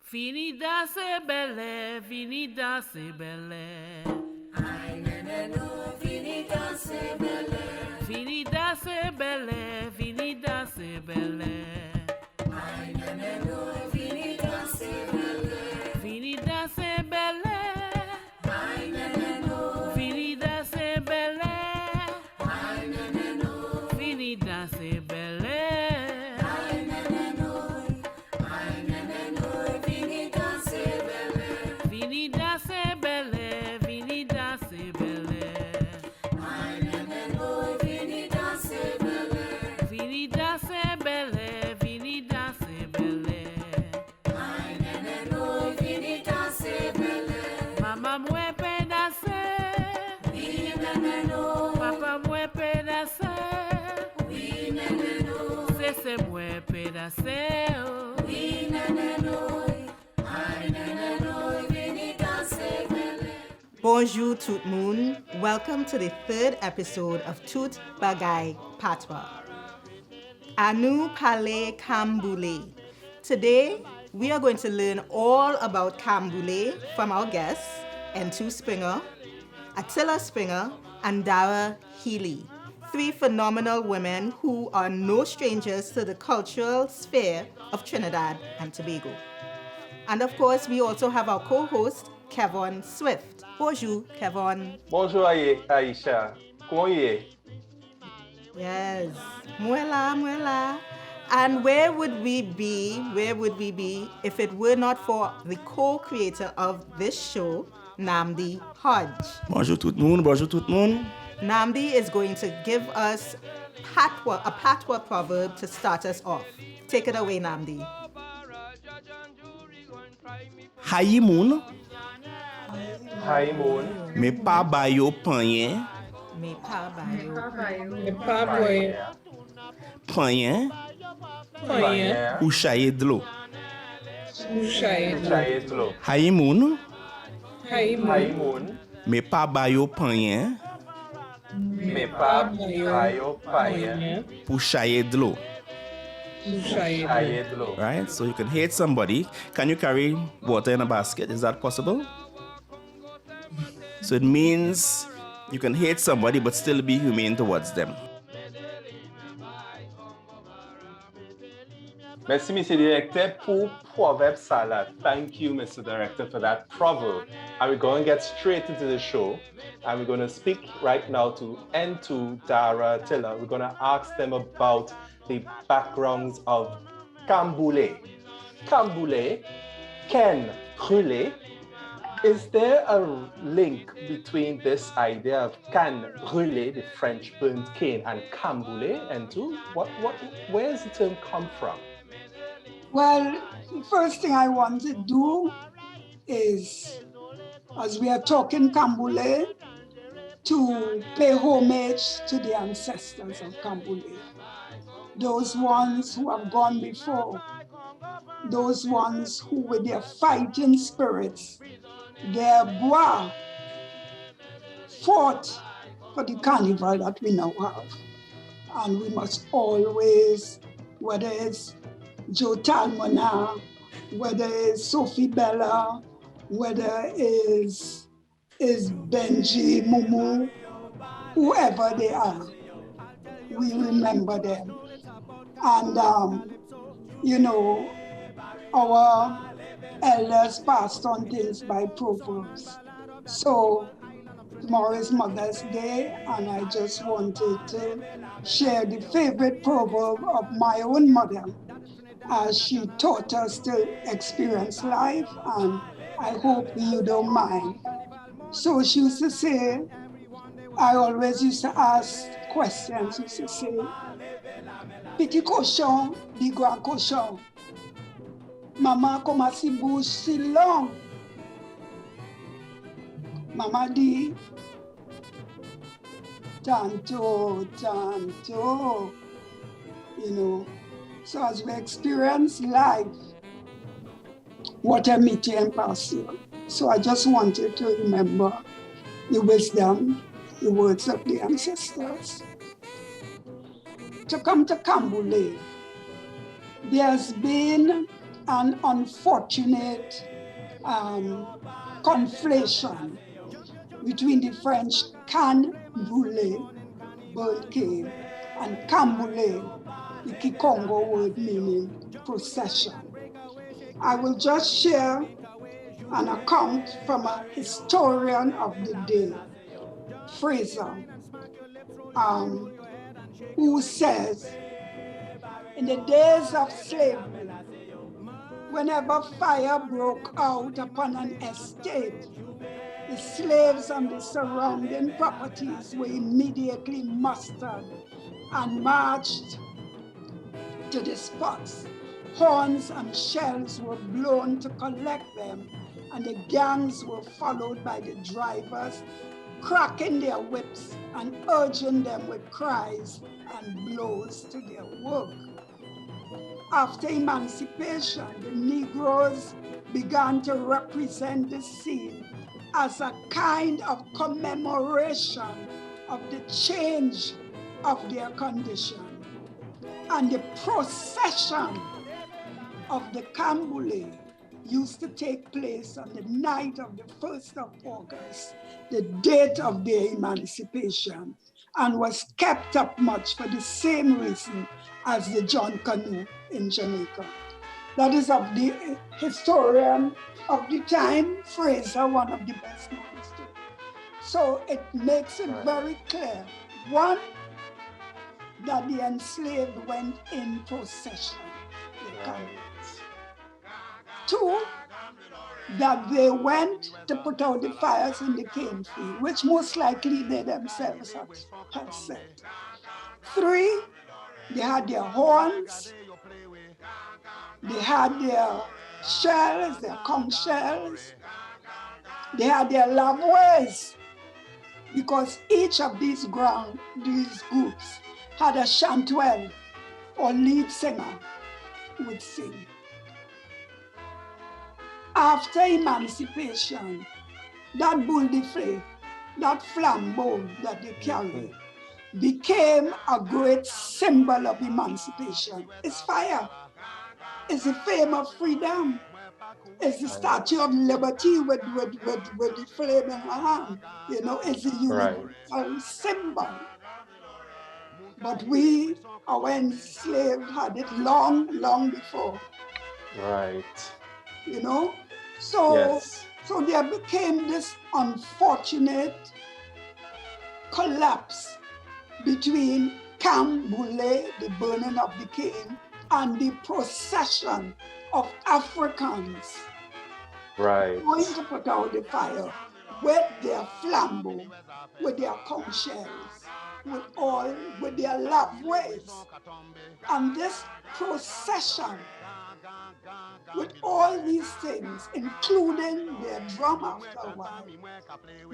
Fini danser belle, fini danser belle. Aïe, nanano, fini danser belle. Fini danser belle, fini danser belle. Aïe, nanano, fini danser belle. Fini danser belle. Aïe, nanano, Fini danser belle. aïe, nanano, Fini danser belle. aïe, nanano, fini danser belle. Fini danser belle, fini danser belle. Aïe, nanano, fini danser belle. Fini danser belle, fini danser belle. Aïe, nanano, fini danser belle. Mama mwen pe danser. Oui, nanano, Papa mwen pe danser. oui, nanano, C'est mwen pe danser. oui, nanano, aïe, nanano, fini danser belle. Bonjour tout le monde. Welcome to the third episode of Tout, Bagay, Patwa. Annou, Palé, Kambule. Today, we are going to learn all about Kambule from our guests, Eintou Springer, Atillah Springer, and Dara Healy. Three phenomenal women who are no strangers to the cultural sphere of Trinidad and Tobago. And of course, we also have our co-host, Kevin Swift. Bonjour, Kevin. Bonjour Aisha. Comment est? Yes. Muela. And where would we be if it were not for the co-creator of this show, Namdi Hodge? Bonjour tout le monde. Namdi is going to give us a Patois proverb to start us off. Take it away, Namdi. Hayi moun, Hi Moon. me pa bayo panyen, Me pa bayo. panyen Panyen. ou chaye dlo. Chaye dlo. Hayi moun, Hi Moon. me pa bayo panyen Me pa bayo panyen. pou chaye dlo. Chaye dlo. Right? So you can hate somebody. Can you carry water in a basket? Is that possible? So it means you can hate somebody but still be humane towards them. Merci, Mr. Director, pour Proverb Salad. Thank you, Mr. Director, for that proverb. And we're going to get straight into the show. And we're going to speak right now to Eintou, Dara, Atillah. We're going to ask them about the backgrounds of Kamboulé. Kamboulé, Ken, Brûlé. Is there a link between this idea of can brûler, the French burnt cane, and Kamboulé, Eintou? Where does the term come from? Well, the first thing I want to do is, as we are talking Kambule, to pay homage to the ancestors of Kambule. Those ones who have gone before, those ones who with their fighting spirits, their bois, fought for the carnival that we now have. And we must always, whether it's Joe Talmona, whether it's Sophie Bella, whether it's Benji, Mumu, whoever they are, we remember them. And, our elders passed on things by proverbs. So tomorrow is Mother's Day, and I just wanted to share the favorite proverb of my own mother, as she taught us to experience life, and I hope you don't mind. So she used to say, I always used to ask questions. She used to say, petit cochon, dit grand cochon. Maman, comment si bouche si long? Maman dit, tanto. So as we experience life, what a métier impossible. So I just wanted to remember the wisdom, the words of the ancestors. To come to Kambule, there's been an unfortunate conflation between the French Kambule, bird cave, and Kambule, the Kikongo word meaning procession. I will just share an account from a historian of the day, Fraser, who says, in the days of slavery, whenever fire broke out upon an estate, the slaves and the surrounding properties were immediately mustered and marched to the spots. Horns and shells were blown to collect them, and the gangs were followed by the drivers, cracking their whips and urging them with cries and blows to their work. After emancipation, the Negroes began to represent the scene as a kind of commemoration of the change of their condition. And the procession of the Kambule used to take place on the night of the 1st of August, the date of their emancipation, and was kept up much for the same reason as the John Canoe in Jamaica. That is of the historian of the time, Fraser, one of the best known historians. So it makes it very clear. One, that the enslaved went in procession. Two, that they went to put out the fires in the cane field, which most likely they themselves had set. Three, they had their horns, they had their shells, their conch shells, they had their lavouets, because each of these groups had a chantuelle or lead singer who would sing. After emancipation, that boule de feu, that flambeau that they carried, became a great symbol of emancipation. It's fire. It's the flame of freedom. It's the Statue of Liberty with the flame in her hand. You know, it's a universal symbol. But we, our enslaved, had it long before. Right. You know? So there became this unfortunate collapse between Kambule, the burning of the cane, and the procession of Africans going to put out the fire with their flambeau, with their conch shells, with their lavouets. And this procession, with all these things, including their drum after a while,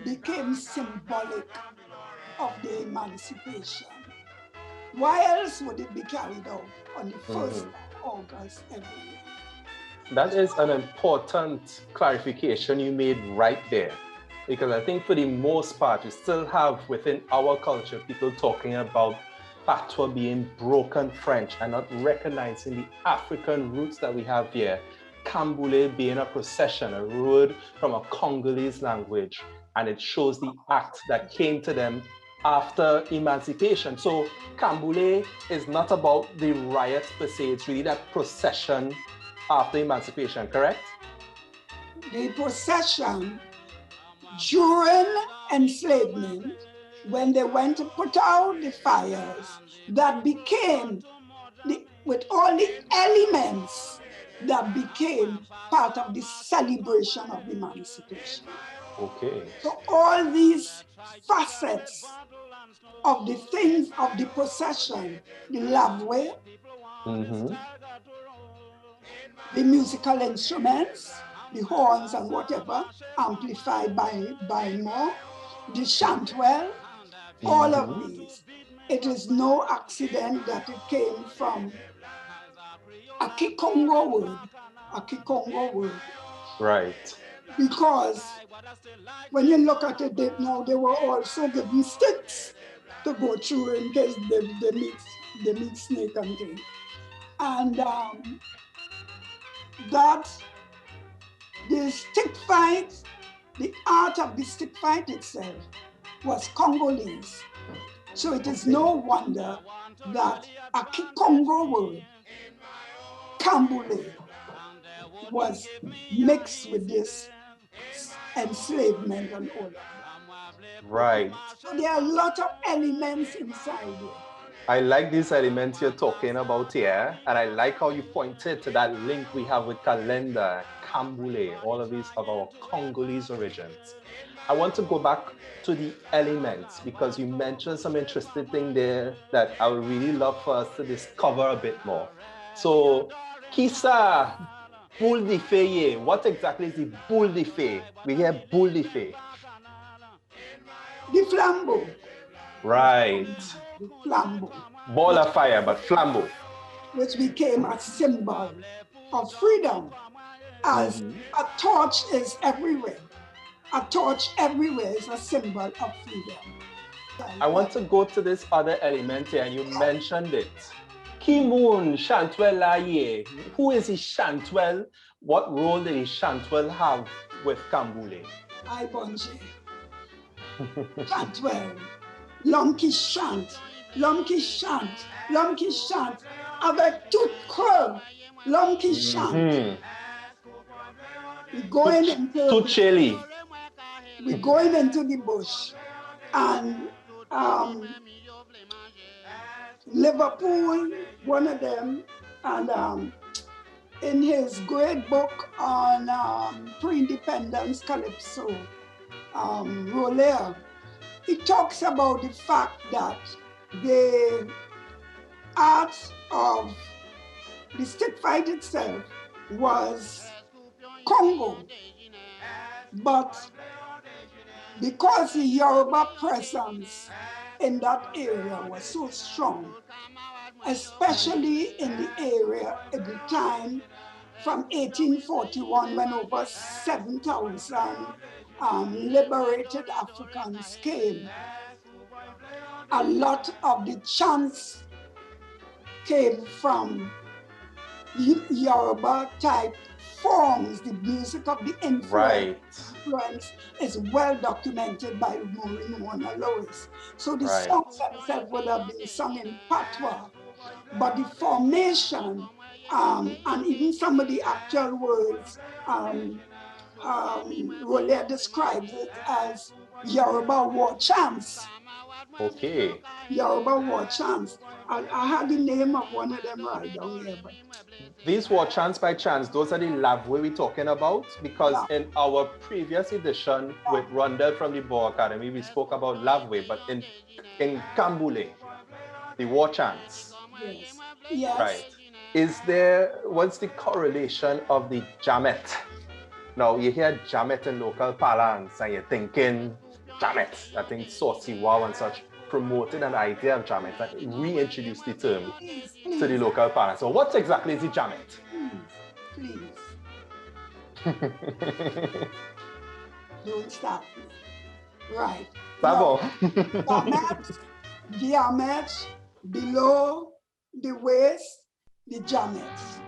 became symbolic of the emancipation. Why else would it be carried out on the 1st of August every year? That is an important clarification you made right there. Because I think for the most part, we still have within our culture people talking about Patois being broken French and not recognizing the African roots that we have here. Kambule being a procession, a word from a Congolese language, and it shows the act that came to them after emancipation. So Kambule is not about the riots per se, it's really that procession after emancipation, correct? The procession during enslavement, when they went to put out the fires, that became, with all the elements, that became part of the celebration of emancipation. Okay. So all these facets of the things of the procession, the lavouet, the musical instruments, the horns and whatever, amplified by more, the chantuelle, all of these. It is no accident that it came from a Kikongo word. Right. Because when you look at it now, they were also given sticks to go through in case they meet snake and things. And that the stick fight, the art of the stick fight itself was Congolese. So it is no wonder that a Congo word, Kambule, was mixed with this enslavement and all of that. Right. So there are a lot of elements inside it. I like these elements you're talking about here, and I like how you pointed to that link we have with Calendar, Kamboulé, all of these of our Congolese origins. I want to go back to the elements because you mentioned some interesting thing there that I would really love for us to discover a bit more. So, Kisa, boule de feu, what exactly is the boule de feu? We hear boule de feu. The flambeau. Right. The flambeau. Ball of fire, but flambeau. Which became a symbol of freedom, as a torch is everywhere. A torch everywhere is a symbol of freedom. I want to go to this other element here, and you mentioned it. Kimoun Chantwell Laye. Who is the Chantwell? What role did the Chantwell have with Kamboulé? I Bonje. Chantwell. L'homme chante. L'homme chante. L'homme chante. Avec toute creux. L'homme chante. We're going into Tout Healy. We're going into the bush, and Liverpool, one of them, and in his great book on pre-independence calypso, Role, he talks about the fact that the art of the stick fight itself was Congo, but because the Yoruba presence in that area was so strong, especially in the area at the time from 1841 when over 7,000 liberated Africans came, a lot of the chants came from Yoruba type forms. The music of the influence is well documented by Mona Lois. So the songs themselves would have been sung in Patwa, but the formation and even some of the actual words, Role describes it as Yoruba war chants. Okay. Yoruba war chants. I had the name of one of them right down here. But these war chants by chance, those are the Lavwe we're talking about, because in our previous edition with Rondell from the Bow Academy, we spoke about Lavwe, but in Kamboulé, the war chants. Yes. Yes. Right. What's the correlation of the jamet? Now, you hear jamet in local parlance and you're thinking jamet. I think Saucy Wow and such promoted an idea of jamet and reintroduced the term to the local parlance. So what exactly is the jamet? Please. Don't stop me. Right. Jamet, below the waist, the jamets.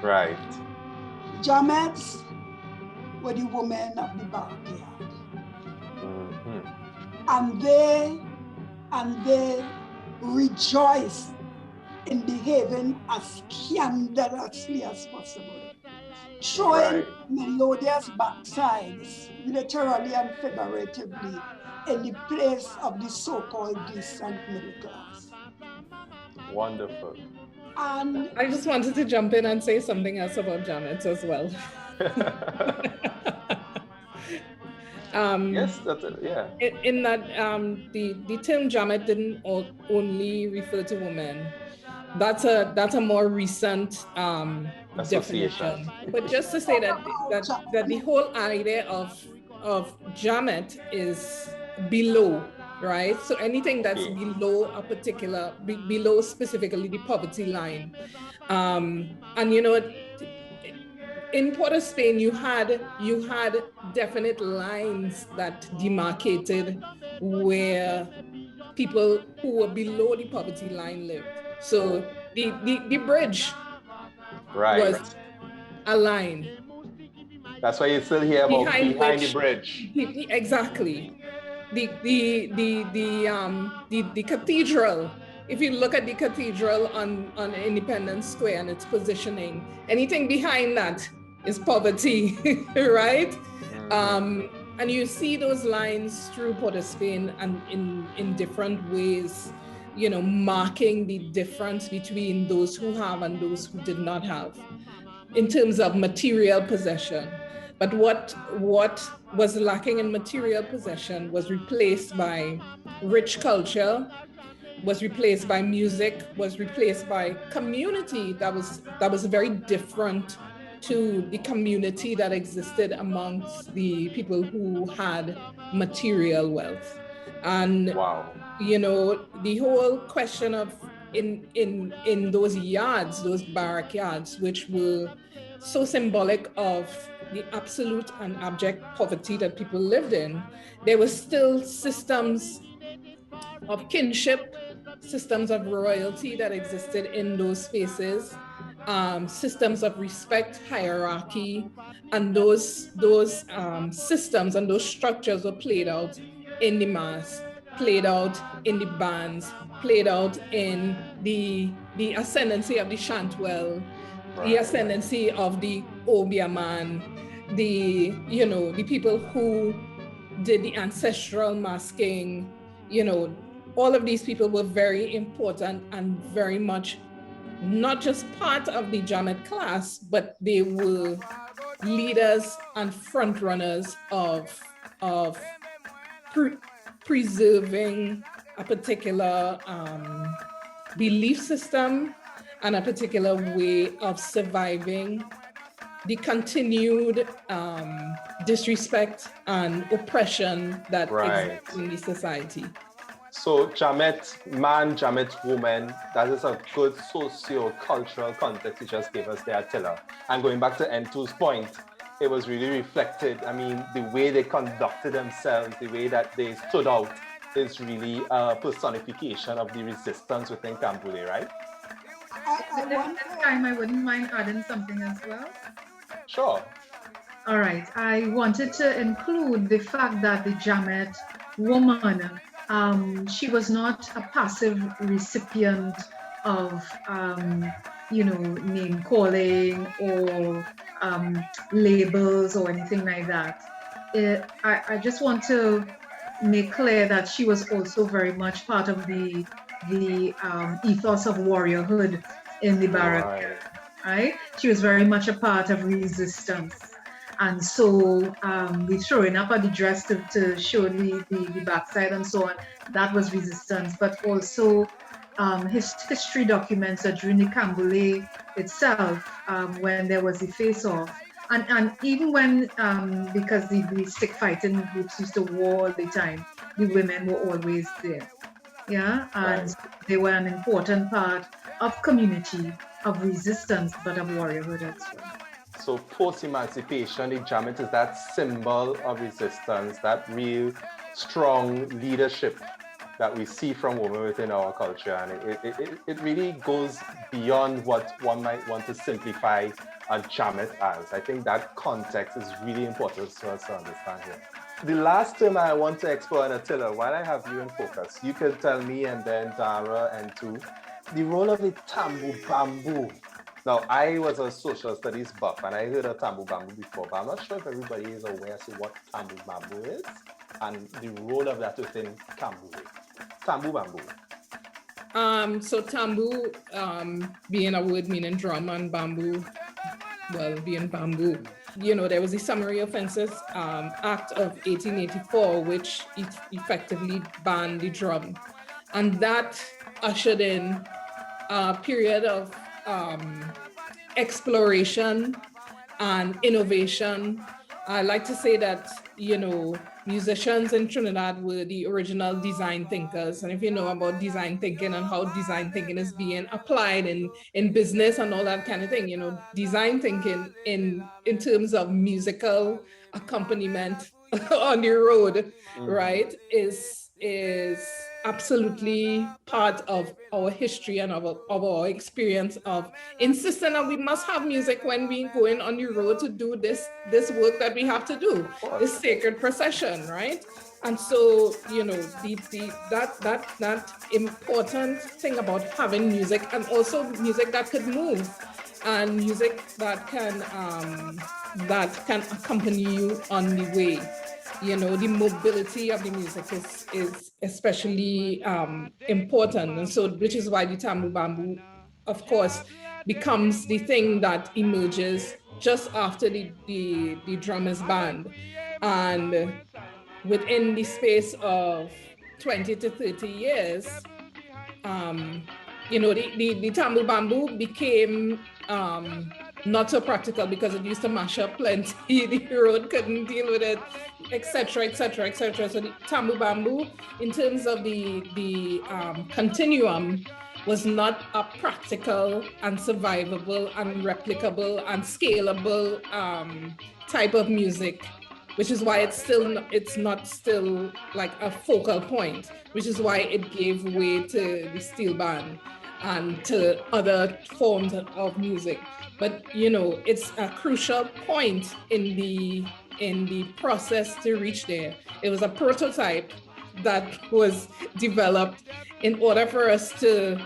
Right. Jamets were the women of the backyard. And they rejoiced in behaving as scandalously as possible, showing melodious backsides, literally and figuratively, in the place of the so-called decent middle class. Wonderful. And I just wanted to jump in and say something else about jamets as well. Yes, that's it. Yeah. In that the term jamet didn't only refer to women. That's a more recent definition. But just to say that the whole idea of jamet is below, right? So anything that's below a particular, below specifically the poverty line, and you know. In Port of Spain, you had definite lines that demarcated where people who were below the poverty line lived. So the bridge a line. That's why you still hear about behind which, the bridge. Exactly. The cathedral. If you look at the cathedral on Independence Square and its positioning, anything behind that is poverty, right? And you see those lines through Port of Spain and in different ways, you know, marking the difference between those who have and those who did not have in terms of material possession. But what was lacking in material possession was replaced by rich culture, was replaced by music, was replaced by community that was very different to the community that existed amongst the people who had material wealth. And wow. You know, the whole question of in those yards, those barrack yards, which were so symbolic of the absolute and abject poverty that people lived in, there were still systems of kinship, systems of royalty that existed in those spaces, systems of respect, hierarchy, and those systems and those structures were played out in the mass, played out in the bands, played out in the ascendancy of the Chantwell, the ascendancy of the Obia man, the people who did the ancestral masking, you know, all of these people were very important and very much not just part of the Jamet class, but they were leaders and front runners of preserving a particular belief system and a particular way of surviving the continued disrespect and oppression that exists in the society. So Jamet man, Jamet woman, that is a good socio-cultural context you just gave us there, Atillah. And going back to Entou's point, it was really reflected. I mean, the way they conducted themselves, the way that they stood out is really a personification of the resistance within Kamboulé, right? At this time, I wouldn't mind adding something as well. Sure. All right. I wanted to include the fact that the Jamet woman, she was not a passive recipient of, name calling or labels or anything like that. I just want to make clear that she was also very much part of the ethos of warriorhood in the barrack, right? She was very much a part of resistance. And so the throwing up of the dress to show the backside and so on, that was resistance. But also history documents that during the Kambule itself, when there was a face-off, and even when, because the stick fighting groups used to war all the time, the women were always there. Yeah, and they were an important part of community, of resistance, but of warriorhood as well. So post-emancipation, the Jamet is that symbol of resistance, that real strong leadership that we see from women within our culture. And it really goes beyond what one might want to simplify a Jamet as. I think that context is really important for us to understand here. The last term I want to explore, and Atillah, while I have you in focus, you can tell me and then Dara and Tout, the role of the tambu bamboo. Now, I was a social studies buff and I heard of tambu bamboo before, but I'm not sure if everybody is aware of what tambu bamboo is and the role of that within Kamboulé. Tambu bamboo. So tambu, being a word meaning drum, and bamboo, well, being bamboo. You know, there was the Summary Offences Act of 1884, which effectively banned the drum. And that ushered in a period of exploration and innovation. I like to say that, you know, musicians in Trinidad were the original design thinkers. And if you know about design thinking and how design thinking is being applied in business and all that kind of thing, you know, design thinking in terms of musical accompaniment on the road, right, is is absolutely part of our history and of our experience of insisting that we must have music when we going on the road to do this work that we have to do, this sacred procession, right? And so, you know, that important thing about having music, and also music that could move, and music that can accompany you on the way. You know, the mobility of the music is especially important. And so, which is why the tambu bambu, of course, becomes the thing that emerges just after the drum is banned. And within the space of 20 to 30 years, you know, the tambu bambu became not so practical because it used to mash up plenty. The road couldn't deal with it, etc., etc., etc. So the tambu bambu, in terms of the continuum, was not a practical and survivable and replicable and scalable type of music, which is why it's not still like a focal point, which is why it gave way to the steel band and to other forms of music. But you know, it's a crucial point in the process to reach there. It was a prototype that was developed in order for us to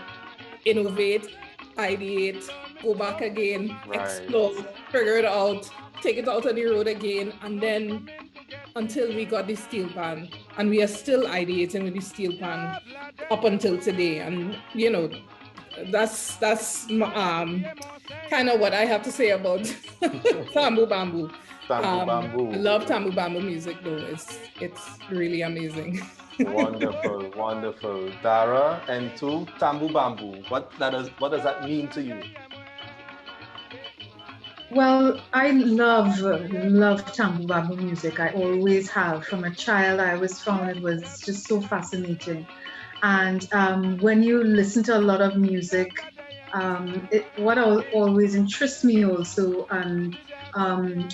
innovate, ideate, go back again, explore, figure it out, take it out on the road again, and then until we got the steel pan. And we are still ideating with the steel pan up until today. And you know, that's kind of what I have to say about tambu bambu. Bambu. I love tambu bambu music though. It's really amazing. Wonderful, wonderful. Dara, Eintou, tambu bambu. What does that mean to you? Well, I love tambu bambu music. I always have. From a child, I always found it was just so fascinating. And when you listen to a lot of music, what always interests me also, and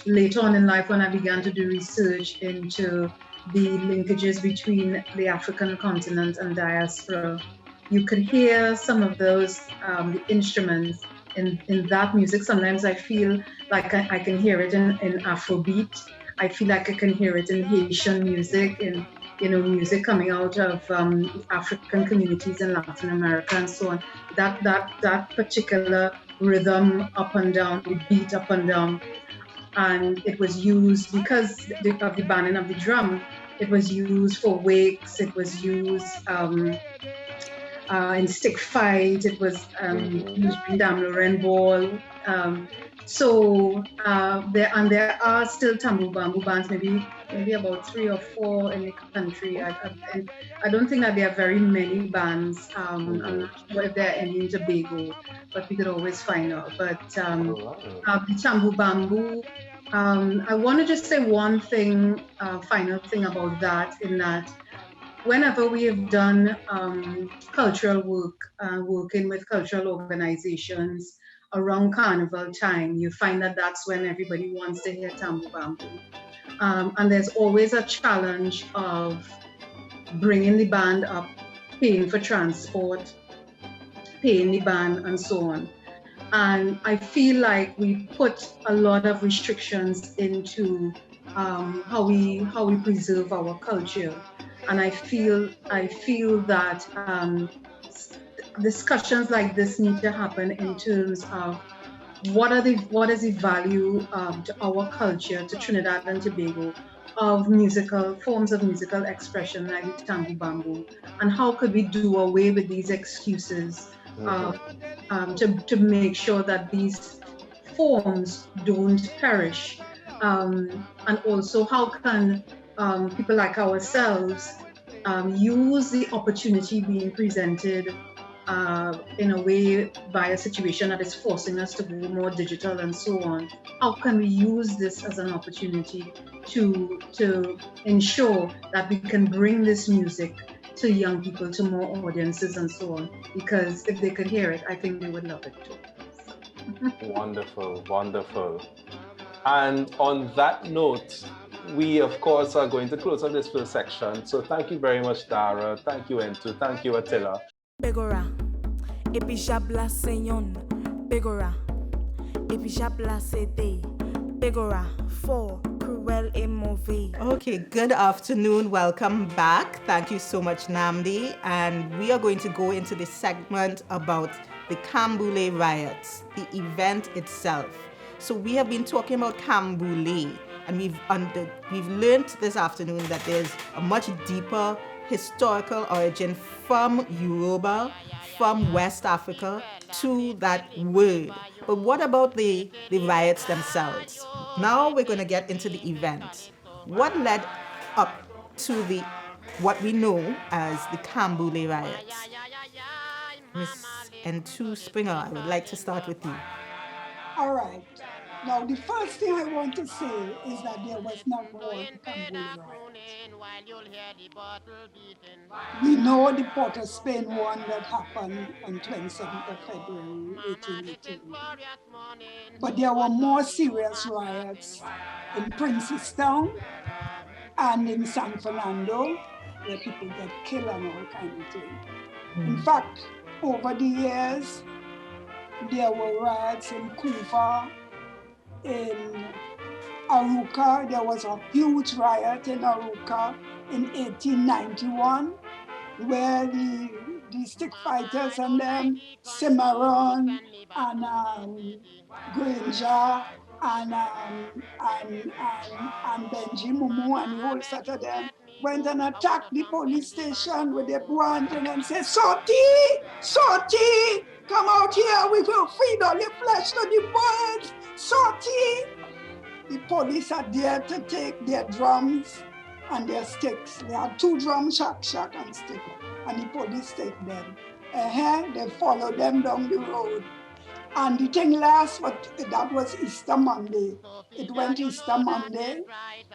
later on in life when I began to do research into the linkages between the African continent and diaspora, you could hear some of those instruments in that music. Sometimes I feel like I can hear it in Afrobeat. I feel like I can hear it in Haitian music, in music coming out of African communities in Latin America and so on. That particular rhythm up and down, the beat up and down, and it was used because of the banning of the drum. It was used for wakes. It was used in stick fight. It was used in Dame Lorraine Ball. So there are still tambu bambu bands, maybe about 3 or 4 in the country. I don't think that there are very many bands. I'm not sure if there are any in Tobago, but we could always find out. But the tambu bambu, I want to just say one thing, final thing about that, in that whenever we have done cultural work, working with cultural organizations around carnival time, you find that that's when everybody wants to hear tambu bambu. And there's always a challenge of bringing the band up, paying for transport, paying the band, and so on. And I feel like we put a lot of restrictions into how we preserve our culture. And I feel that discussions like this need to happen in terms of what is the value to our culture, to Trinidad and Tobago, of forms of musical expression like the tambu bambu, and how could we do away with these excuses to make sure that these forms don't perish, and also how can people like ourselves use the opportunity being presented in a way by a situation that is forcing us to go more digital and so on. How can we use this as an opportunity to ensure that we can bring this music to young people, to more audiences and so on? Because if they could hear it, I think they would love it too. Wonderful, wonderful. And on that note, we, of course, are going to close up this first section. So thank you very much, Dara. Thank you, Eintou. Thank you, Atillah. Begora, epi jabla senyon. Begora, epi jabla sete. Begora, for cruel et mauvais. Okay, good afternoon. Welcome back. Thank you so much, Namdi. And we are going to go into the segment about the Camboulay Riots, the event itself. So we have been talking about Kamboulé, and we've learned this afternoon that there's a much deeper historical origin from Yoruba, from West Africa to that word. But what about the riots themselves? Now we're going to get into the event. What led up to what we know as the Camboulay Riots? Miss Eintou Springer, I would like to start with you. All right. Now, the first thing I want to say is that there was not more Camboulay Riots. We know the Port of Spain one that happened on 27th of February 1818. But there were more serious riots in Princestown and in San Fernando, where people get killed and all kind of things. In fact, over the years, there were riots in Kufa, in Aruca. There was a huge riot in Aruca in 1891, where the stick fighters and them, Cimarron and Granger and Benji Mumu and the whole set of them went and attacked the police station with their branding and said, Sortie, come out here, we will feed all the flesh to the birds, Sortie. The police are there to take their drums and their sticks. They had 2 drums, shack and stick, and the police take them. They follow them down the road. And the thing last, that was Easter Monday. It went Easter Monday,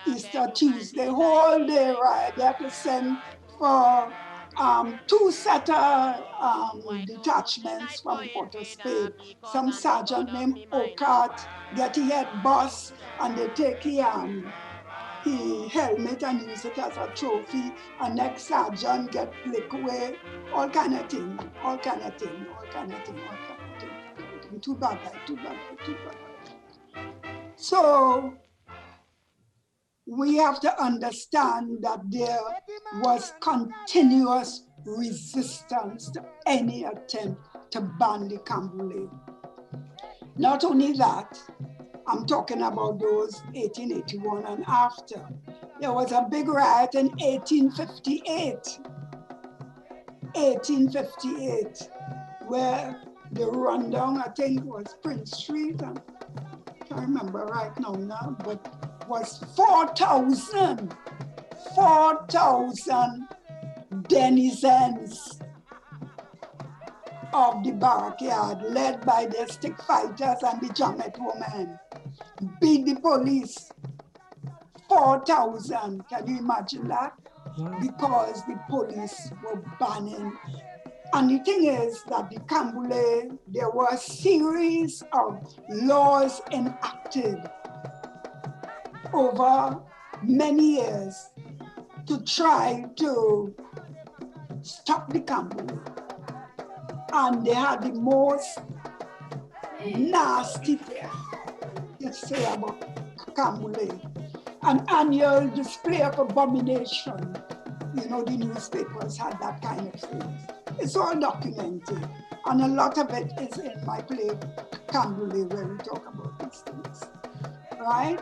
Easter Tuesday, whole day riot. They had to send for 2 setter detachments from Port of Spain. Some sergeant named Okat get his head bust, and they take his helmet and use it as a trophy. And next sergeant get flick away, all kind of thing. Too bad. So we have to understand that there was continuous resistance to any attempt to ban the Kambule. Not only that, I'm talking about those 1881 and after. There was a big riot in 1858, where the rundown, I think, was Prince Street, and I can't remember right now, but was 4,000 denizens of the backyard, led by the stick fighters and the Jamet women, beat the police. 4,000, can you imagine that? Because the police were banning. And the thing is that the Kambule, there were a series of laws enacted over many years to try to stop the Kambule. And they had the most nasty thing to say about Kambule. An annual display of abomination. You know, the newspapers had that kind of thing. It's all documented, and a lot of it is in my play, Kambule, where we talk about these things, right?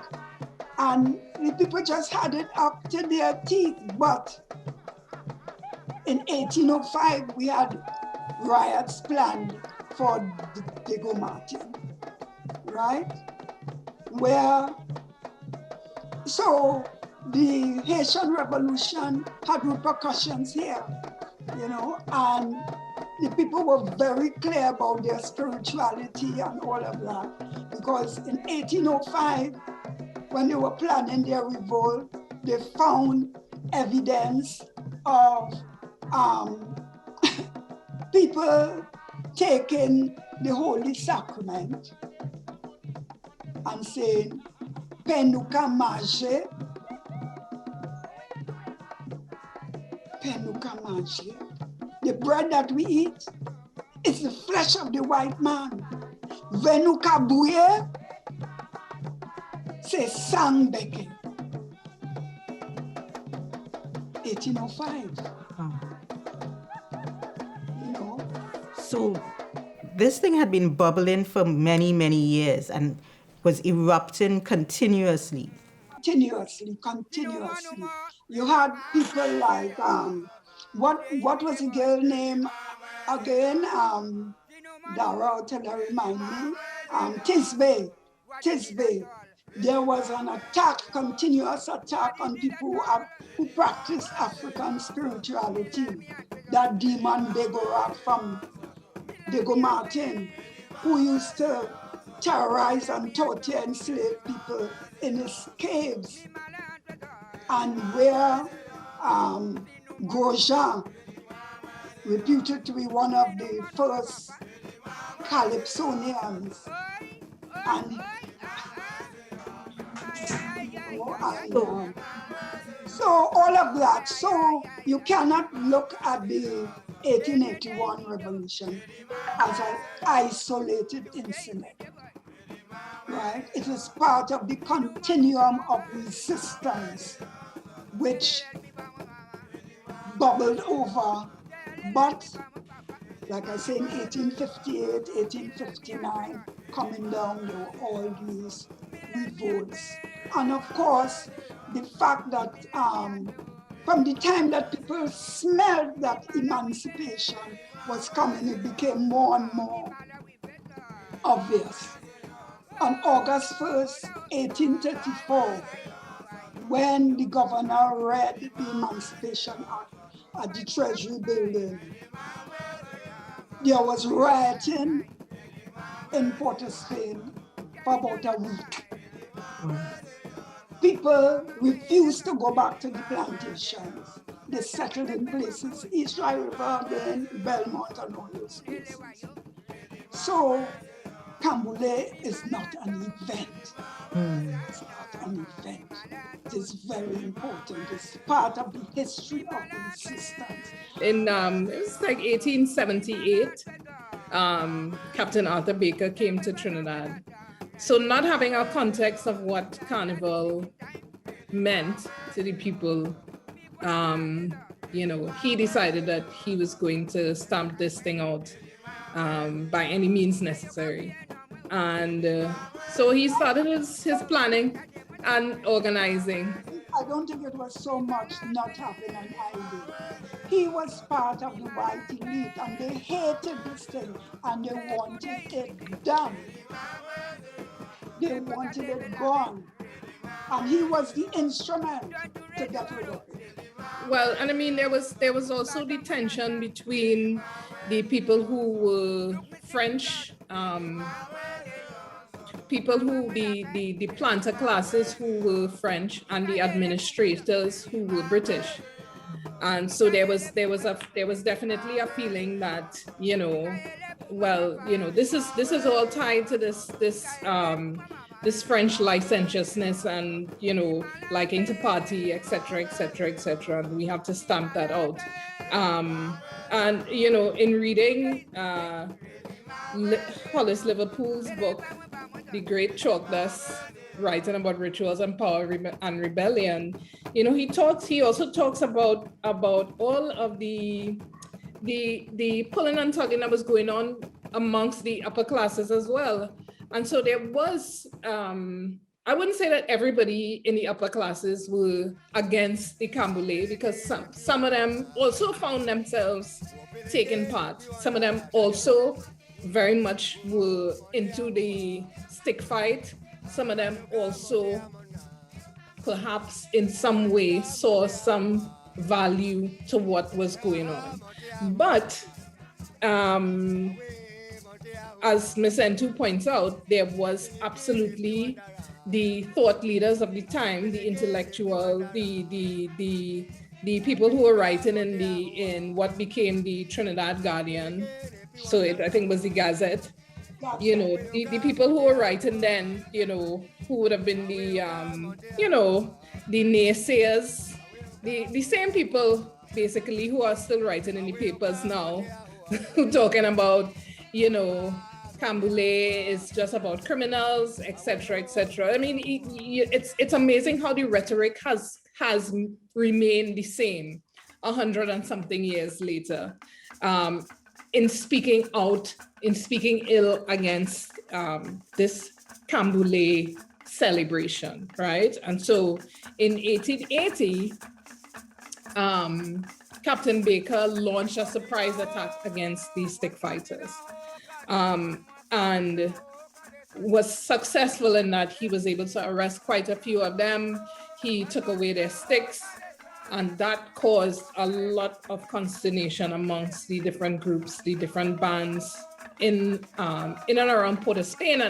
And the people just had it up to their teeth, but in 1805, we had riots planned for Diego Martin, right? So the Haitian Revolution had repercussions here, you know, and the people were very clear about their spirituality and all of that, because in 1805, when they were planning their revolt, they found evidence of people taking the Holy Sacrament and saying, Penuka Maje, penuka manche. The bread that we eat is the flesh of the white man. Venuka buye, say sang begging. 1805. You know? So this thing had been bubbling for many, many years and was erupting continuously. Continuously. You had people like, what was the girl name again? Dara, remind me. Tisbe. There was an attack, continuous attack on people who practice African spirituality. That demon Degorat from Dego Martin, who used to terrorize and torture and enslave people in his caves, and where Grosjean, reputed to be one of the first Calypsonians, and so all of that. So you cannot look at the 1881 revolution as an isolated incident, right? It is part of the continuum of resistance which bubbled over. But like I say, in 1858, 1859, coming down, there were all these revolts. And of course, the fact that from the time that people smelled that emancipation was coming, it became more and more obvious. On August 1st, 1834, when the governor read the Emancipation Act at the Treasury building, there was rioting in Port of Spain for about a week. People refused to go back to the plantations. They settled in places, East Dry River, then Belmont, and all those places. So Kamboulé is not an event. It's not an event. It is very important. It's part of the history of the resistance. In it was like 1878, Captain Arthur Baker came to Trinidad. So not having a context of what carnival meant to the people, he decided that he was going to stamp this thing out by any means necessary. And so he started his planning and organizing. I don't think it was so much not having an idea. He was part of the white elite and they hated this thing and they wanted it done. They wanted it gone. And he was the instrument to get rid of it. Well, and I mean, there was also the tension between the people who were French, people who the planter classes who were French, and the administrators who were British. And so there was definitely a feeling that, this is all tied to this French licentiousness and, liking to party, etc., etc., etc. And we have to stamp that out. And, in reading Hollis Liverpool's book, The Great Chalk Dust, writing about rituals and power and rebellion, he also talks about all of the pulling and tugging that was going on amongst the upper classes as well. And so there was, I wouldn't say that everybody in the upper classes were against the Kambulé, because some of them also found themselves taking part. Some of them also very much were into the stick fight. Some of them also perhaps in some way saw some value to what was going on. But as Ms. Eintou points out, there was absolutely the thought leaders of the time, the intellectual, the people who were writing in what became the Trinidad Guardian. So I think it was the Gazette. The people who were writing then, who would have been the naysayers, the same people basically who are still writing in the papers now, talking about, you know, Kamboulé is just about criminals, etc., etc. I mean, it's amazing how the rhetoric has remained the same 100 and something years later, in speaking ill against this Kamboulé celebration, right? And so in 1880, Captain Baker launched a surprise attack against these stick fighters, and was successful in that he was able to arrest quite a few of them. He took away their sticks, and that caused a lot of consternation amongst the different groups, the different bands in and around Port of Spain,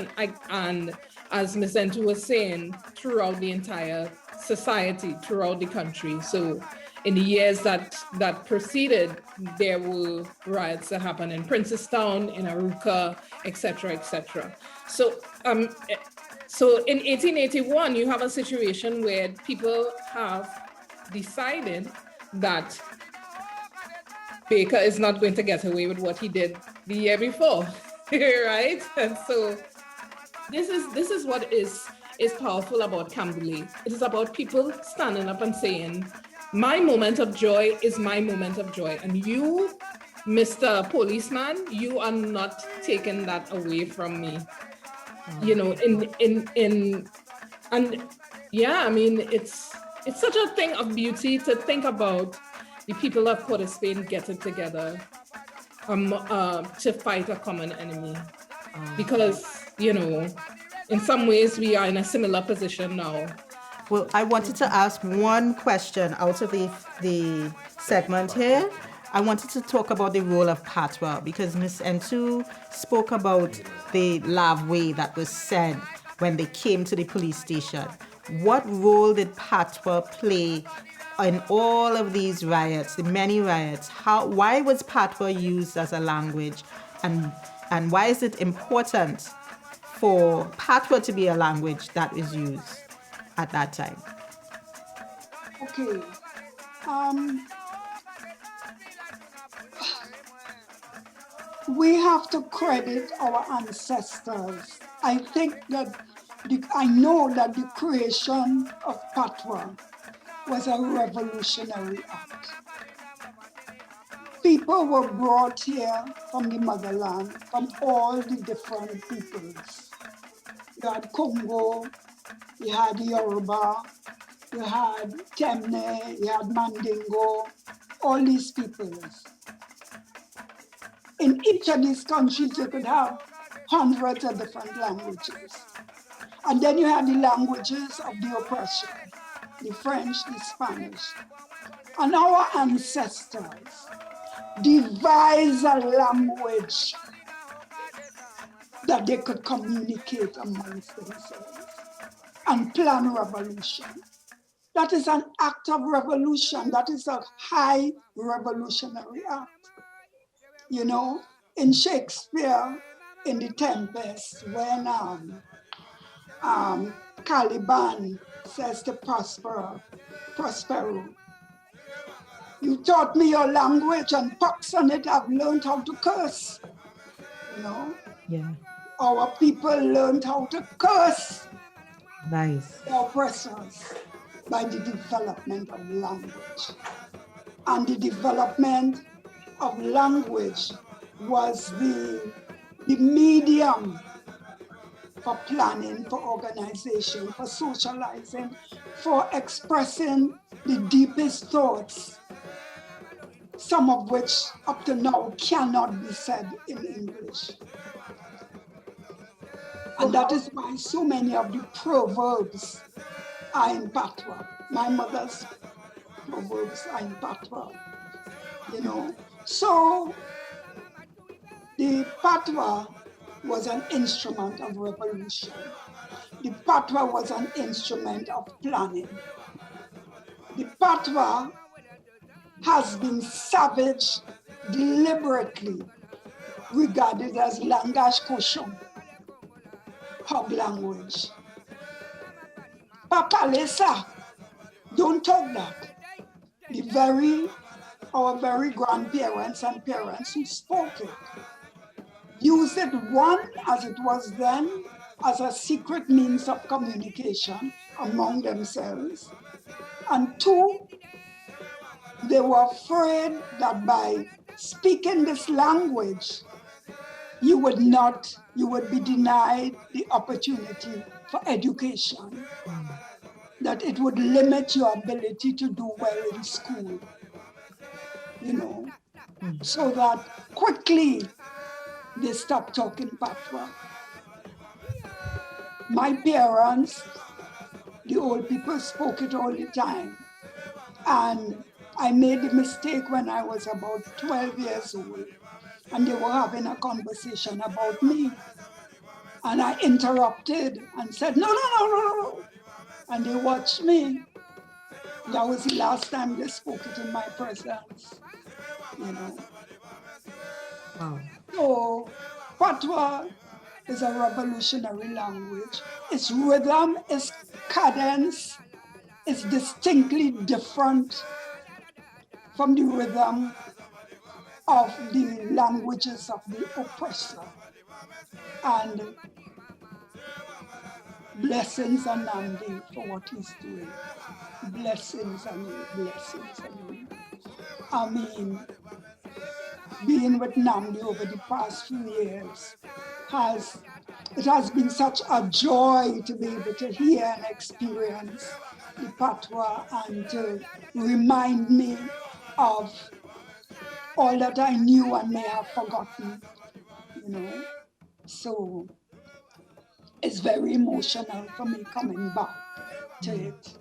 and as Ms. Eintou was saying, throughout the entire society, throughout the country. So in the years that preceded, there were riots that happened in Princestown, in Aruca, etc., etc. So in 1881, you have a situation where people have decided that Baker is not going to get away with what he did the year before, right? And so this is what is powerful about Kamboulé. It is about people standing up and saying, my moment of joy is my moment of joy. And you, Mr. Policeman, you are not taking that away from me. You know, and yeah, I mean, it's such a thing of beauty to think about the people of Port of Spain getting together to fight a common enemy. Because, you know, in some ways we are in a similar position now. Well, I wanted to ask one question out of the segment here. I wanted to talk about the role of Patwa, because Ms. Eintou spoke about the lavway that was said when they came to the police station. What role did Patwa play in all of these riots, the many riots? Why was Patwa used as a language, and why is it important for Patwa to be a language that is used at that time? Okay. We have to credit our ancestors. I know that the creation of Patwa was a revolutionary act. People were brought here from the motherland, from all the different peoples. You had Congo, you had Yoruba, you had Temne, you had Mandingo, all these peoples. In each of these countries, you could have hundreds of different languages. And then you had the languages of the oppression, the French, the Spanish. And our ancestors devised a language that they could communicate amongst themselves and plan revolution. That is an act of revolution. That is a high revolutionary act. You know, in Shakespeare, in The Tempest, when Caliban says to Prospero, you taught me your language, and pox on it, I've learned how to curse. You know? Yeah. Our people learned how to curse. Nice. The oppressors by the development of language. And the development of language was the medium for planning, for organization, for socializing, for expressing the deepest thoughts, some of which up to now cannot be said in English. And that is why so many of the proverbs are in Patwa. My mother's proverbs are in Patwa, you know. So the Patwa was an instrument of revolution. The Patwa was an instrument of planning. The Patwa has been savage, deliberately regarded as langage cochon, hog language. Papa Lesa, don't talk that. The very our very grandparents and parents who spoke it used it, one, as it was then, as a secret means of communication among themselves, and two, they were afraid that by speaking this language, you would be denied the opportunity for education, that it would limit your ability to do well in school, so that quickly they stopped talking Patwa. My parents, the old people, spoke it all the time. And I made the mistake when I was about 12 years old, and they were having a conversation about me. And I interrupted and said, no. And they watched me. That was the last time they spoke it in my presence, Wow. So Patwa is a revolutionary language. Its rhythm, its cadence is distinctly different from the rhythm of the languages of the oppressor. And blessings on Nandi for what he's doing. Blessings on you, blessings on you. I mean, being with Nandi over the past few years it has been such a joy to be able to hear and experience the Patwa and to remind me of all that I knew and may have forgotten, So it's very emotional for me coming back to it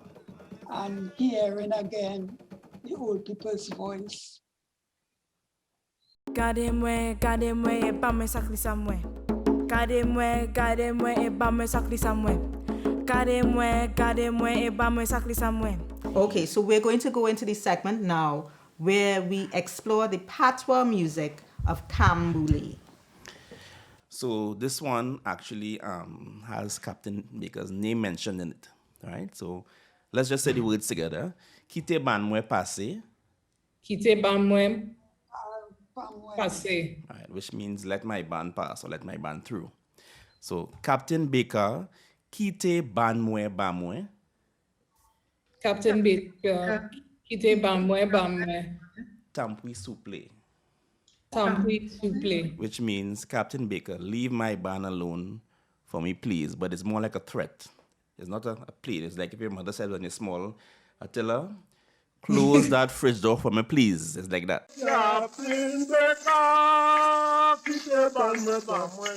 and hearing again the old people's voice. Gardez-moi, et pas me sacrer ça moi. Gardez-moi, et pas me sacrer ça moi. Gardez-moi, et pas me sacrer ça moi. Okay, so we're going to go into the segment now where we explore the Patwa music of Kamboulé. So this one actually has Captain Baker's name mentioned in it, right? So let's just say the words together. Quitte ban moi passé. Quitte ban moi passé. Right, which means let my ban pass or let my ban through. So Captain Baker, quitte ban moi ba moi. Captain Baker, quitte ban moi ba moi. Tampui souple. Tampui souple. Which means, Captain Baker, leave my ban alone for me, please. But it's more like a threat. It's not a plea. It's like if your mother said when you're small, Atillah, close that fridge door for me, please. It's like that. Captain Baker, quitte ban moi ba moi,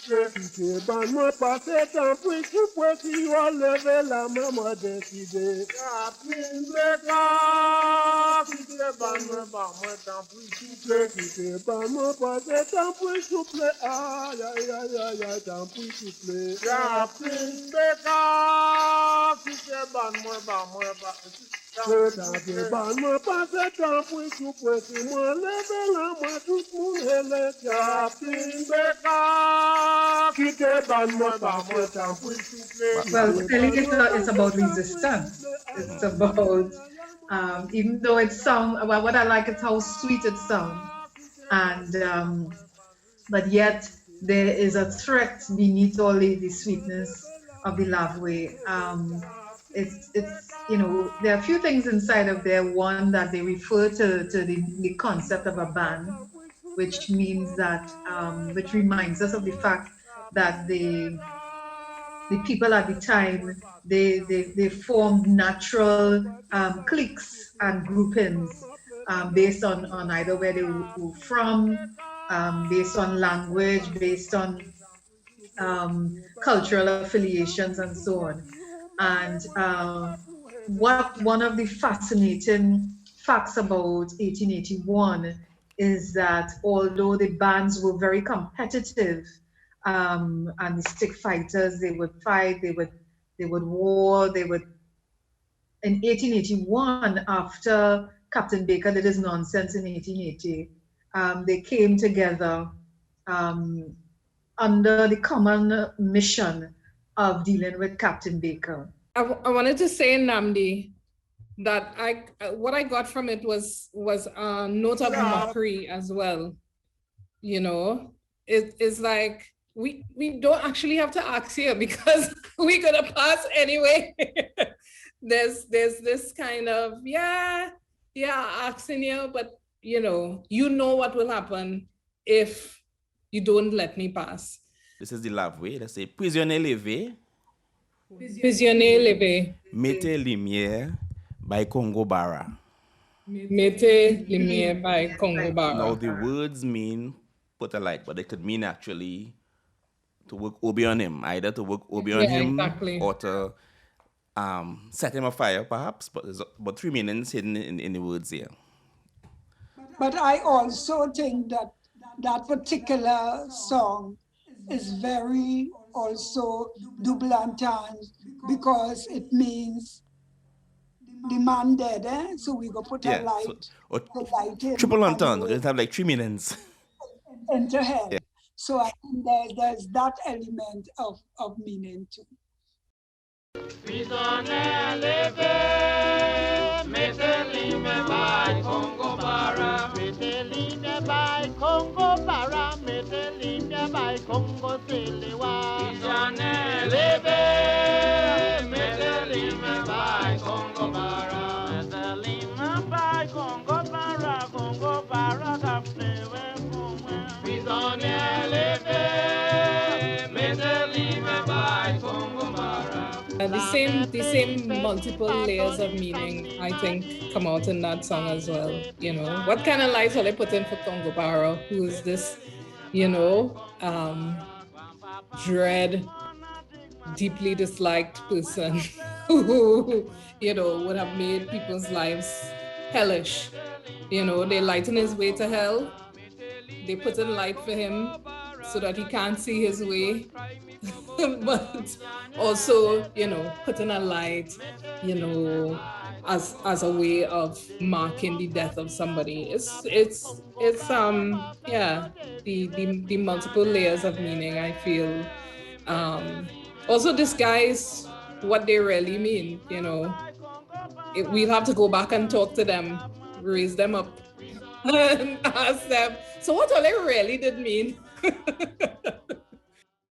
quitte ban moi passé, tampui souple, si on lève la main, moi décidé. Captain Baker, quitte ban moi ba moi, tampui souple, quitte ban moi passé, tampui souple, aïe, tampui souple. Captain Baker, quitte ban moi ba moi, Well, clearly it's about resistance. It's about, even though it sounds, well, what I like is how sweet it sounds. And, but yet there is a threat beneath all the sweetness of the love way. It's there are a few things inside of there. One, that they refer to the concept of a band, which means that, which reminds us of the fact that the people at the time, they formed natural cliques and groupings based on either where they were from, based on language, based on cultural affiliations and so on. And one of the fascinating facts about 1881 is that although the bands were very competitive, and the stick fighters, they would fight, they would war, in 1881, after Captain Baker did his nonsense in 1880, they came together under the common mission of dealing with Captain Baker. I wanted to say, Namdi, that what I got from it was a note of mockery as well. You know, it's like we don't actually have to ask here because we're gonna pass anyway. there's this kind of asking you, but you know what will happen if you don't let me pass. This is the love way. Let's say prisonnier levé. Prisonnier levé. Mettez lumière by Congo Bara. Mettez lumière by Congo Bara. Now the words mean put a light, but it could mean actually to work obi on him, either to work obi on him exactly. or to set him afire, perhaps. But there's about 3 meanings hidden in the words here. But I also think that particular song is very also double entendre because it means the man dead, so we go put a light, light in. Triple entendre, it have like 3 meanings. Into hell. Yeah. So I think there's that element of meaning too. Prisonnier levé, mettez lumière by Congo Bara, mettez lumière by Congo Bara, mettez lumière by Congo Telewa. Prisonnier levé, mettez lumière by Congo Bara, mettez lumière by Congo Bara, Congo Bara captewe fumwe. Prisonnier levé, mettez lumière by Congo Bara. The same multiple layers of meaning, I think, come out in that song as well. You know, what kind of light will they put in for Congo Bara? Who is this, dread, deeply disliked person who, would have made people's lives hellish. They lighten his way to hell. They put in light for him so that he can't see his way. But also, putting a light, as a way of marking the death of somebody. It's the multiple layers of meaning, I feel. Also disguise what they really mean, we'll have to go back and talk to them, raise them up and ask them, so what all they really did mean?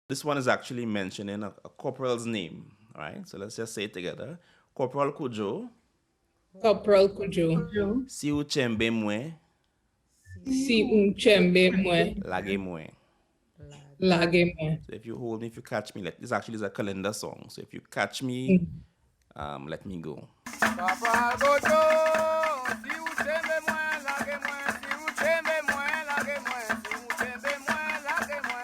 This one is actually mentioning a corporal's name, all right? So let's just say it together. Corporal Kujo. Corporal Kujo. Si ou chembe mwe. Si ou chembe mwe. Lage mwe. Lage mwe. So if you hold me, if you catch me, this actually is a calendar song. So if you catch me, let me go. Corporal Kujo, si ou chembe mwe, lage mwe. Si ou chembe mwe, lage mwe. Si ou chembe mwe, lage mwe.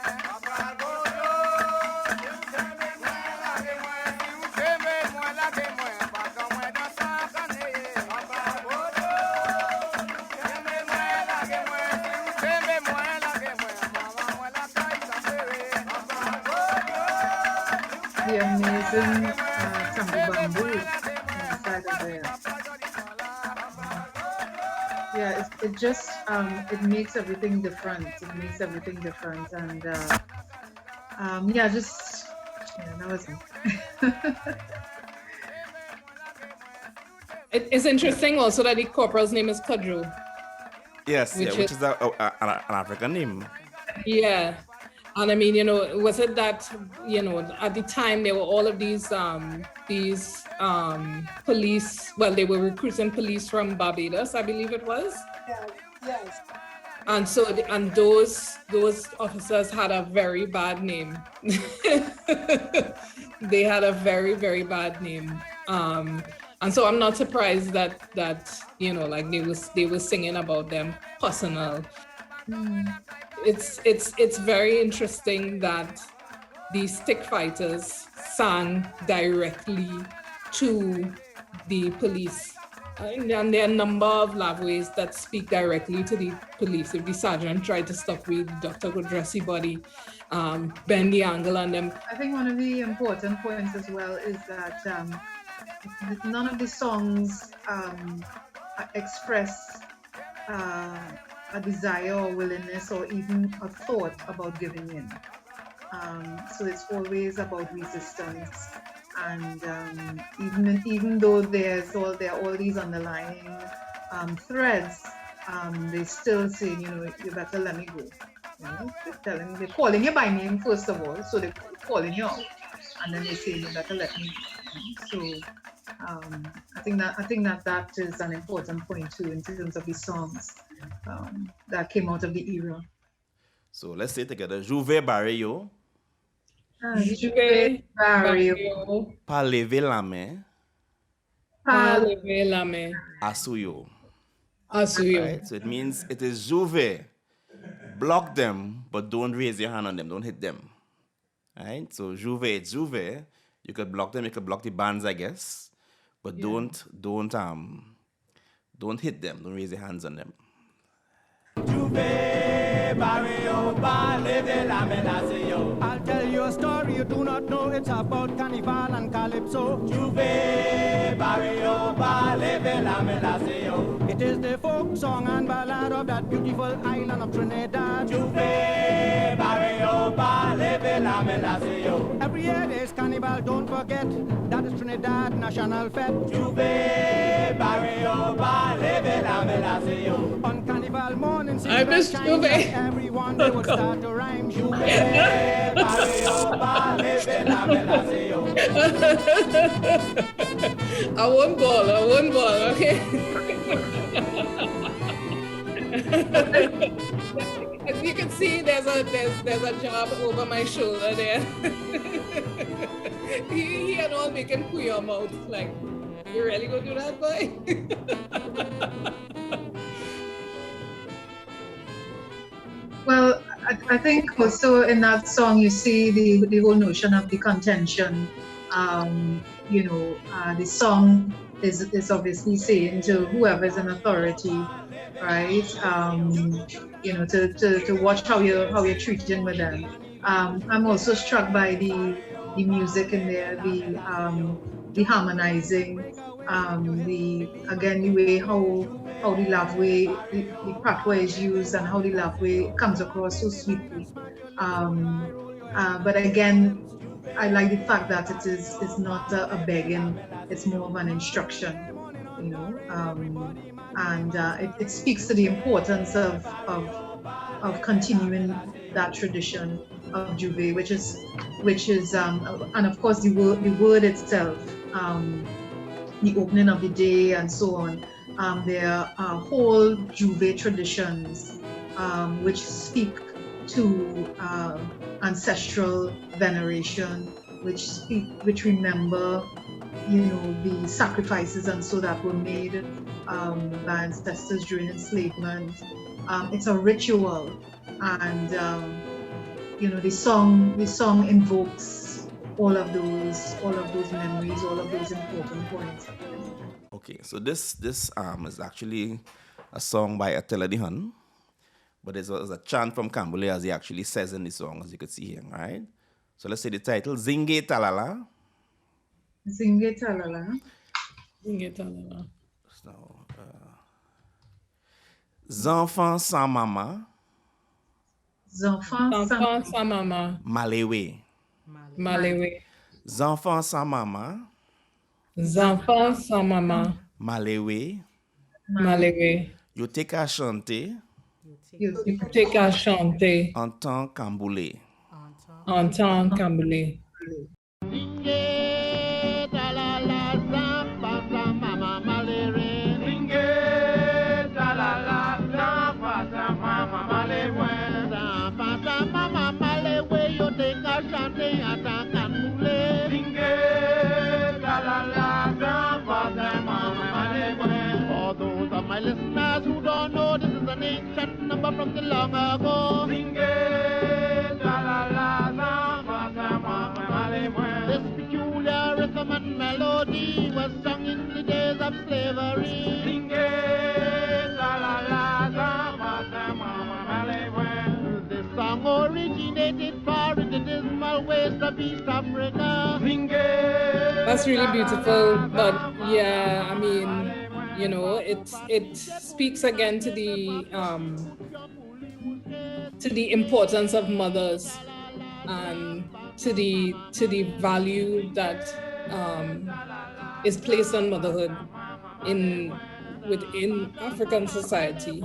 The amazing tambour bamboo inside of there. Yeah, it just it makes everything different. It makes everything different, and that was it. It's interesting also that the corporal's name is Kodjo. Yes, which is an African name. Yeah. And I mean, was it that, at the time there were all of these police, well, they were recruiting police from Barbados, I believe it was. Yes. And so, those officers had a very bad name. They had a very, very bad name. And so I'm not surprised that they were singing about them personal. It's very interesting that these stick fighters sang directly to the police. And there are a number of lavways that speak directly to the police. If the sergeant tried to stop with, the doctor could dress the body, bend the angle on them. I think one of the important points as well is that none of the songs express a desire or willingness or even a thought about giving in. So it's always about resistance And even though there are all these underlying threads, they still say, you better let me go. They're calling you by name first of all, so they're calling you out, and then they say you better let me go. So I think that is an important point too in terms of the songs that came out of the era. So let's say together, Juve Barrio. Juve Barrio. Pa leve la main. Pa leve la main. Asuyo. Asuyo. Right? So it means it is Juve. Block them, but don't raise your hand on them. Don't hit them. Right? So Juve, it's Juve. You could block them. You could block the bands, I guess. But don't hit them. Don't raise your hands on them. I'll tell you a story you do not know. It's about Carnival and Calypso. It is the folk song and ballad of that beautiful island of Trinidad. Every year there's Carnival, don't forget. That is Trinidad National Fete. On Carnival morning, I miss Juve. Everyone they would start to rhyme. I won't ball, okay? As you can see, there's a job over my shoulder there. he and all making queer mouth, like, you really gonna do that, boy? Well, I think also in that song you see the whole notion of the contention. The song is obviously saying to whoever is in authority, right? To watch how you're treating with them. I'm also struck by the music in there, the harmonizing, the way how the lavway, the Patwa is used and how the lavway comes across so sweetly. But again, I like the fact that it's not a begging, it's more of an instruction, and it speaks to the importance of continuing that tradition of Juve, which is and of course the word itself, the opening of the day and so on. There are whole Juve traditions which speak to ancestral veneration, which remember, the sacrifices and so that were made by ancestors during enslavement. It's a ritual, and the song invokes all of those memories, all of those important points. Okay, so this is actually a song by Atillah, but there's a chant from Kambule, as he actually says in the song, as you can see here, right? So let's say the title, Zinge Talala. Zinge Talala. Zinge Talala. So, Zanfan sans mama. Zanfan sans mama. Malewe. Malewe. Zanfan sans mama. Zanfan sans mama. Malewe. Malewe. You take a chanter. You take a chanter. En tant Kamboulé. En tant Kamboulé. My listeners who don't know, this is an ancient number from the long ago. This peculiar rhythm and melody was sung in the days of slavery. This song originated far in the dismal waste of East Africa. That's really beautiful, but yeah, I mean, it speaks again to the importance of mothers and to the value that is placed on motherhood within African society,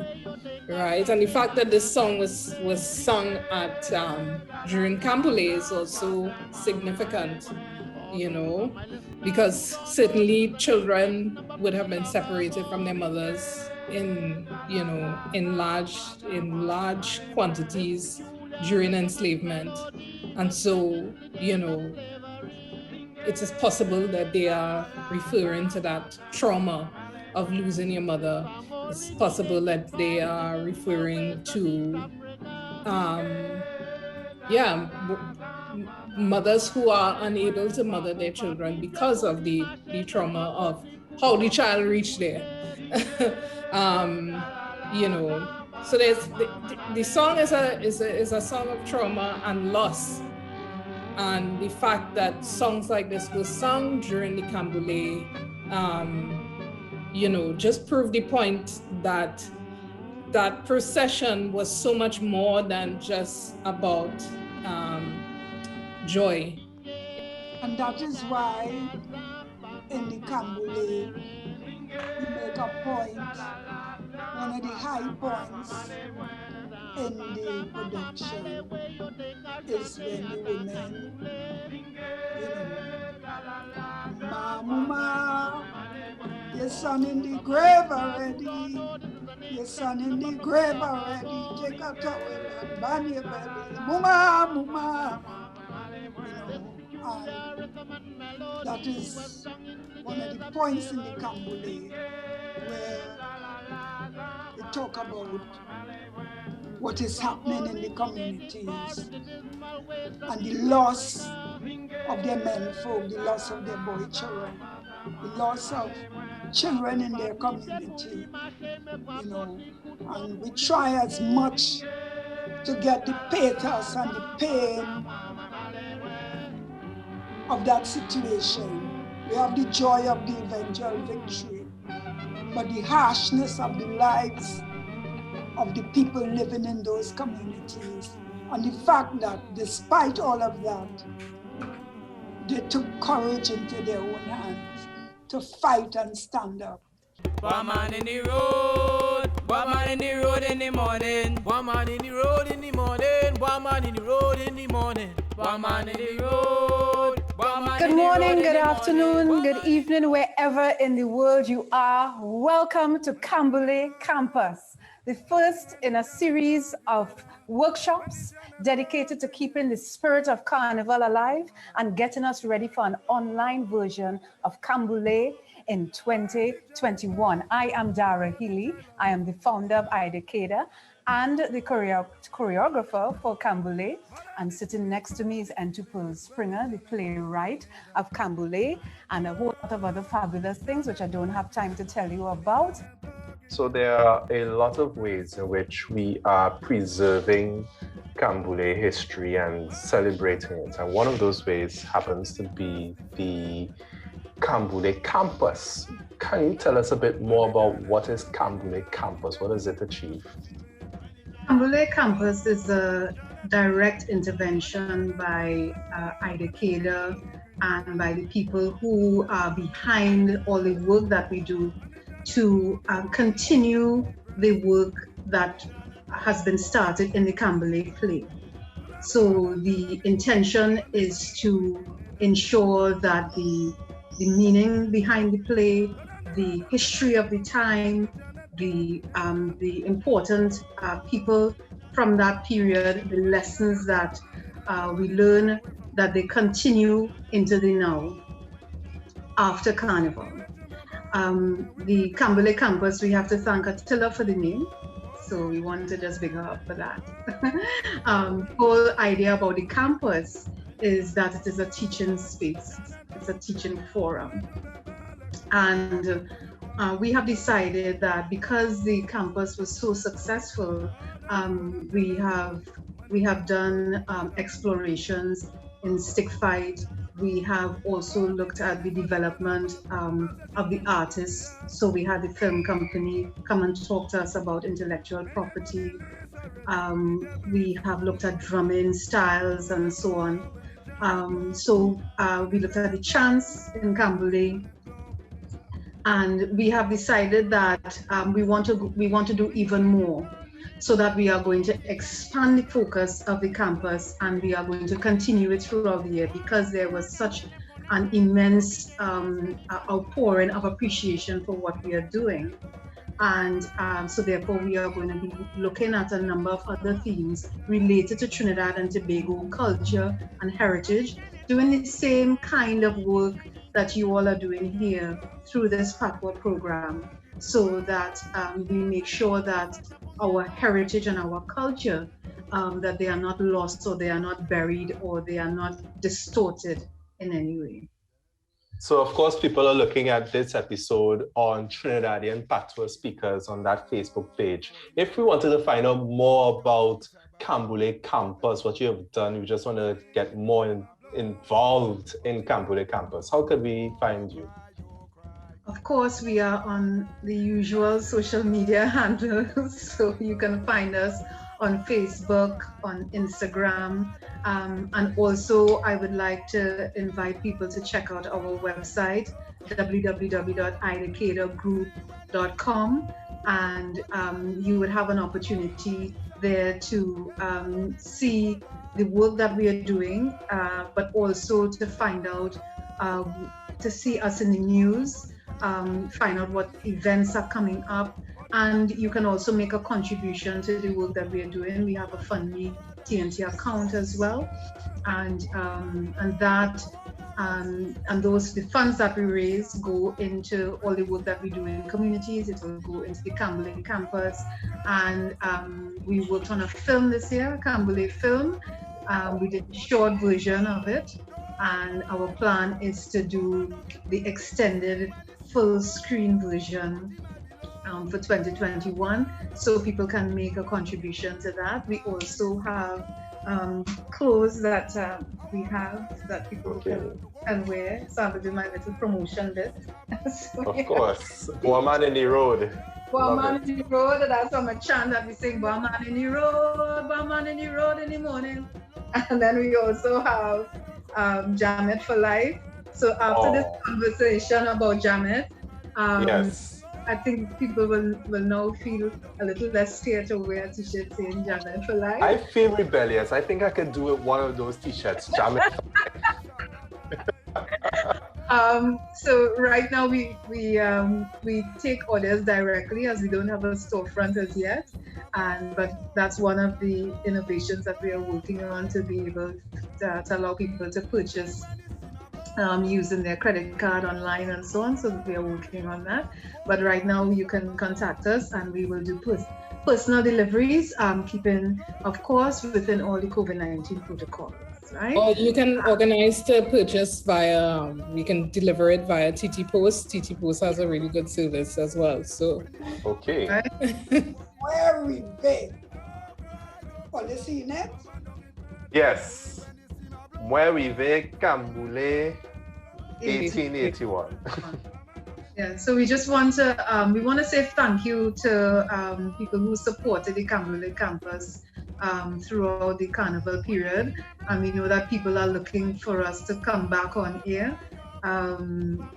right? And the fact that this song was sung at during Kamboulé is also significant, because certainly children would have been separated from their mothers in large quantities during enslavement. And so, it is possible that they are referring to that trauma of losing your mother. It's possible that they are referring to, mothers who are unable to mother their children because of the trauma of how the child reached there. So there's the song is a song of trauma and loss. And the fact that songs like this were sung during the Kamboulé, just prove the point that that procession was so much more than just about joy. And that is why in the Kamboulé, we make a point, one of the high points in the production is when the women, Mama, your son in the grave already, your son in the grave already, take a towel and burn your belly, Mama. And that is one of the points in the Kamboulé where they talk about what is happening in the communities and the loss of their men folk, the loss of their boy children, the loss of children in their community, and we try as much to get the pathos and the pain of that situation. We have the joy of the eventual victory, but the harshness of the lives of the people living in those communities, and the fact that despite all of that, they took courage into their own hands to fight and stand up. One man in the road, one man in the road in the morning, one man in the road in the morning, one man in the road in the morning, one man in the road. Good morning, good afternoon, good evening, wherever in the world you are. Welcome to Kambule Campus, the first in a series of workshops dedicated to keeping the spirit of Carnival alive and getting us ready for an online version of Kamboulé in 2021. I am Dara Healy. I am the founder of Aidekeda and the choreographer for Kamboulé. And sitting next to me is Eintou Springer, the playwright of Kamboulé, and a whole lot of other fabulous things which I don't have time to tell you about. So there are a lot of ways in which we are preserving Kamboulé history and celebrating it. And one of those ways happens to be the Kambule Campus. Can you tell us a bit more about what is Kambule Campus? What does it achieve? Kambule Campus is a direct intervention by Aidekeda and by the people who are behind all the work that we do to continue the work that has been started in the Kamboulé play. So the intention is to ensure that the meaning behind the play, the history of the time, the important people from that period, the lessons that we learn, that they continue into the now, after Carnival. The Kambule Campus, we have to thank Atillah for the name. So we want to just big her up for that. Whole idea about the campus is that it is a teaching space. It's a teaching forum. And we have decided that because the campus was so successful, we have done explorations in stick fight. We have also looked at the development of the artists. So we had the film company come and talk to us about intellectual property. We have looked at drumming styles and so on. So we looked at the chants in Kamboulé, and we have decided that we want to do even more, so that we are going to expand the focus of the campus, and we are going to continue it throughout the year, because there was such an immense outpouring of appreciation for what we are doing. And so therefore we are going to be looking at a number of other themes related to Trinidad and Tobago culture and heritage, doing the same kind of work that you all are doing here through this Patois program, so that we make sure that our heritage and our culture, that they are not lost, or they are not buried, or they are not distorted in any way. So of course, people are looking at this episode on Trinidadian Patois speakers on that Facebook page. If we wanted to find out more about Kambule Campus, what you have done, we just want to get more involved in Kambule Campus, how could we find you? Of course, we are on the usual social media handles, so you can find us on Facebook, on Instagram, and also I would like to invite people to check out our website, www.idacadagroup.com, and you would have an opportunity there to see the work that we are doing, but also to find out, to see us in the news, find out what events are coming up, and you can also make a contribution to the work that we are doing. We have a Fundme TNT account as well, and the funds that we raise go into all the work that we do in communities. It will go into the Kambule Campus, and we worked on a film this year, a Kambule film. We did a short version of it, and our plan is to do the extended full screen version for 2021, so people can make a contribution to that. We also have clothes that we have that people can wear, so I'm doing my little promotion bit. So, of course, Woman in the Road. Woman in the Road, that's from a chant that we sing, Woman in the Road, Woman in the Road in the morning. And then we also have Jamet for Life. So after this conversation about Jamet, yes, I think people will now feel a little less scared to wear a t-shirt saying Jamet for Life. I feel rebellious. I think I could do it one of those t-shirts, Jamet for Life. So right now we take orders directly, as we don't have a storefront as yet, but that's one of the innovations that we are working on, to be able to allow people to purchase using their credit card online and so on. So we are working on that. But right now you can contact us, and we will do personal deliveries, keeping, of course, within all the COVID-19 protocols. Right? Or you can organize to purchase via, we can deliver it via TT Post. TT Post has a really good service as well. So okay. Right? Very big. Policy net? Yes. Moi vive Kamboulé 1881. Yeah, so we just want to say thank you to people who supported the Kambule Campus throughout the carnival period, and we know that people are looking for us to come back on air.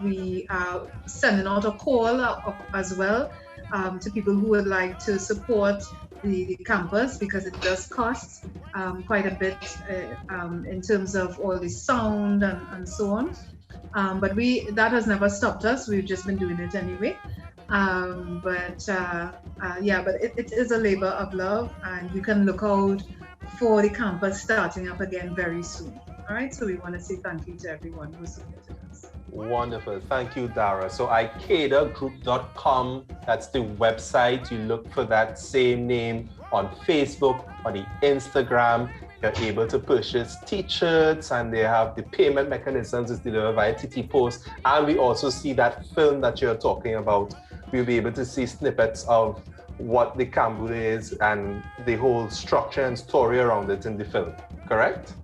We are sending out a call as well to people who would like to support the campus, because it does cost quite a bit in terms of all the sound and so on. But that has never stopped us. We've just been doing it anyway. But it is a labor of love, and you can look out for the campus starting up again very soon. All right, so we want to say thank you to everyone who supported us. Wonderful. Thank you, Dara. So icadagroup.com, that's the website. You look for that same name on Facebook, on the Instagram. You're able to purchase t-shirts, and they have the payment mechanisms is delivered via TT Post. And we also see that film that you're talking about. We'll be able to see snippets of what the Kambule is and the whole structure and story around it in the film, correct?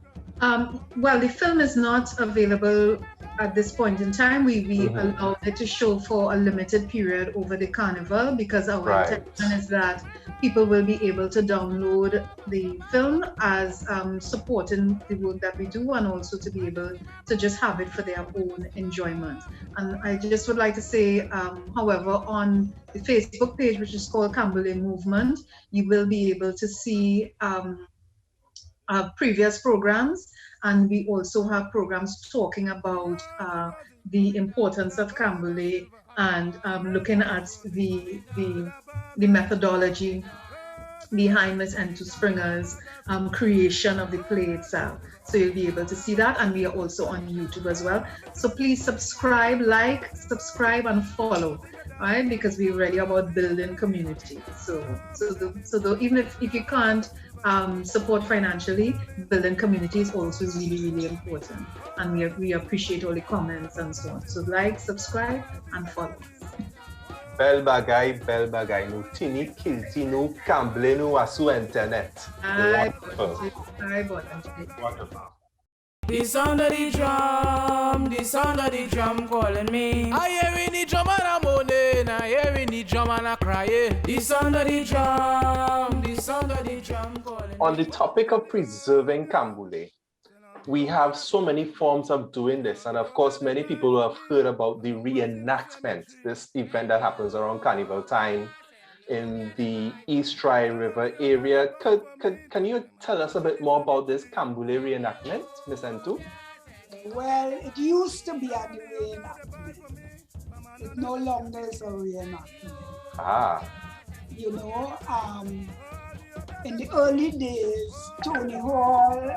Well, the film is not available at this point in time, we allowed it to show for a limited period over the carnival, because our intention is that people will be able to download the film as supporting the work that we do, and also to be able to just have it for their own enjoyment. And I just would like to say, however, on the Facebook page, which is called Kambule Movement, you will be able to see previous programs, and we also have programs talking about the importance of Kambule, and looking at the methodology behind Miss Eintou Springer's creation of the play itself. So you'll be able to see that, and we are also on YouTube as well. So please subscribe, like, subscribe, and follow. Right, because we're really about building community. So even if you can't support financially, building community is also really important. And we appreciate all the comments and so on. So like, subscribe, and follow. Bel bagay, no tini kilti, no Kambule, no asu internet. Wonderful. The sound of the drum calling me. I hearing the drum and I'm moaning, I hearing the drum and I crying. The sound of the drum calling me. On the topic of preserving Kambule, we have so many forms of doing this, and of course many people have heard about the reenactment, this event that happens around carnival time in the East Dry River area. Can you tell us a bit more about this Camboulay Reenactment, Ms. Eintou? Well, it used to be a reenactment. It no longer is a reenactment. You know, in the early days, Tony Hall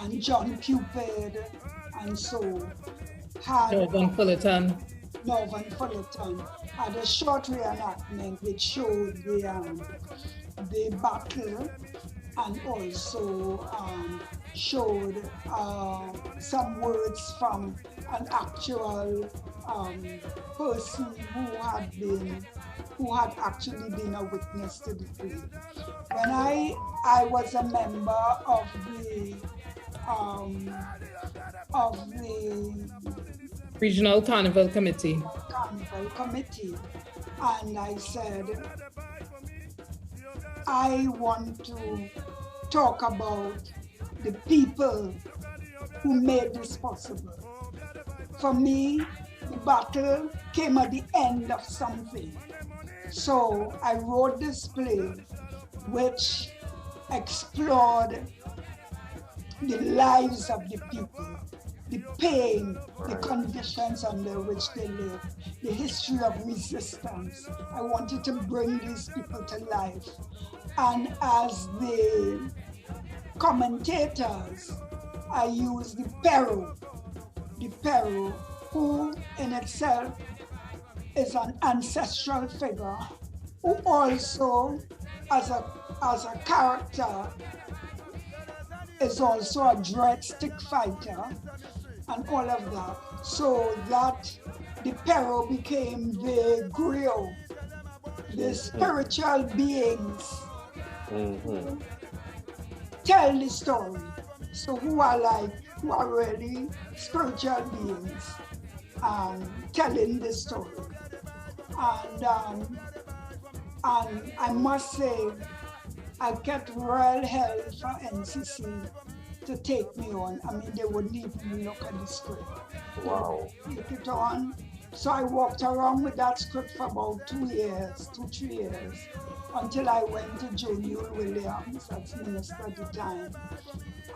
and John Cupid and so had Northern Fullerton had a short reenactment which showed the battle, and also showed some words from an actual person who had actually been a witness to the play. When I was a member of the Regional Carnival Committee. And I said, I want to talk about the people who made this possible. For me, the battle came at the end of something. So I wrote this play which explored the lives of the people, the pain, the conditions under which they live, the history of resistance. I wanted to bring these people to life. And as the commentators, I used the Pharaoh, who in itself is an ancestral figure, who also, as a character, is also a dread stick fighter, and all of that. So that the Pharaoh became the griot, the spiritual beings tell the story. So who are really spiritual beings telling the story. And I must say, I get real help for NCC to take me on. I mean, they wouldn't even look at the script. Wow. Take it on. So I walked around with that script for about 3 years, until I went to Junior Williams, as minister at the time.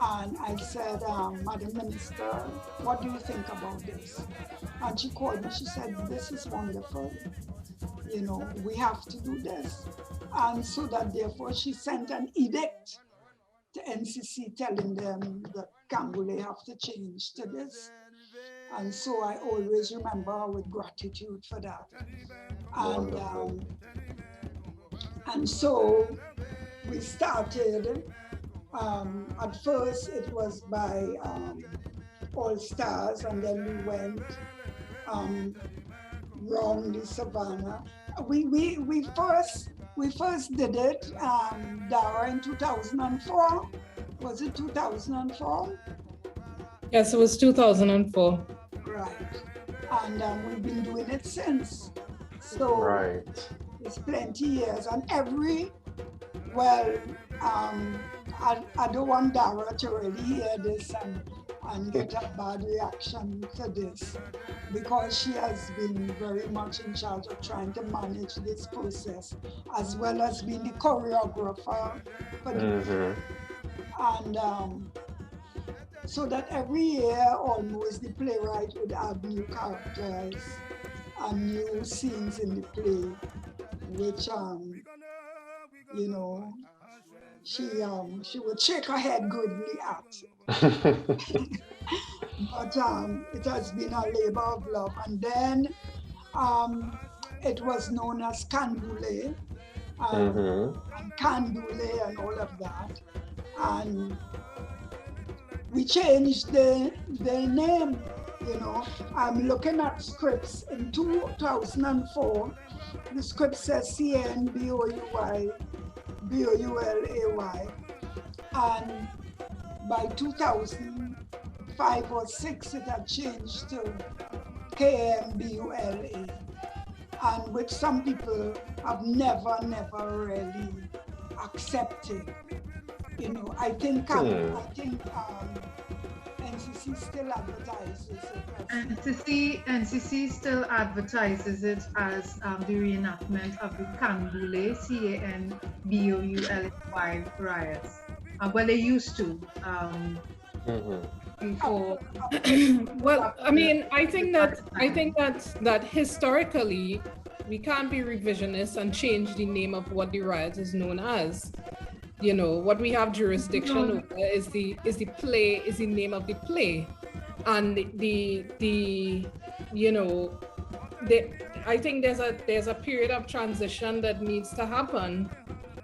And I said, Madam Minister, what do you think about this? And she called me, she said, this is wonderful. You know, we have to do this. And so that therefore she sent an edict to NCC telling them that Kambule have to change to this. And so I always remember her with gratitude for that. And so we started, at first it was by All Stars, and then we went round the Savannah. We first did it, Dara, in 2004. Was it 2004? Yes, it was 2004. Right. And we've been doing it since. So it's plenty years. And I don't want Dara to really hear this and get a bad reaction to this, because she has been very much in charge of trying to manage this process, as well as being the choreographer for the and so that every year almost the playwright would add new characters and new scenes in the play, which you know, she would shake her head goodly at. But it has been a labor of love. And then it was known as Kambule, and Kambule and all of that. And we changed the name, you know. I'm looking at scripts in 2004. The script says CNBOUY, BOULAY. And by 2005 or 6, it had changed to KMBULA, and which some people have never really accepted. You know, I think NCC still advertises it. NCC still advertises it as the reenactment of the Camboulay, CANBOULAY riots. Well, they used to before. Well, I mean, I think that historically we can't be revisionist and change the name of what the riot is known as. You know, what we have jurisdiction over is the name of the play, and I think there's a period of transition that needs to happen,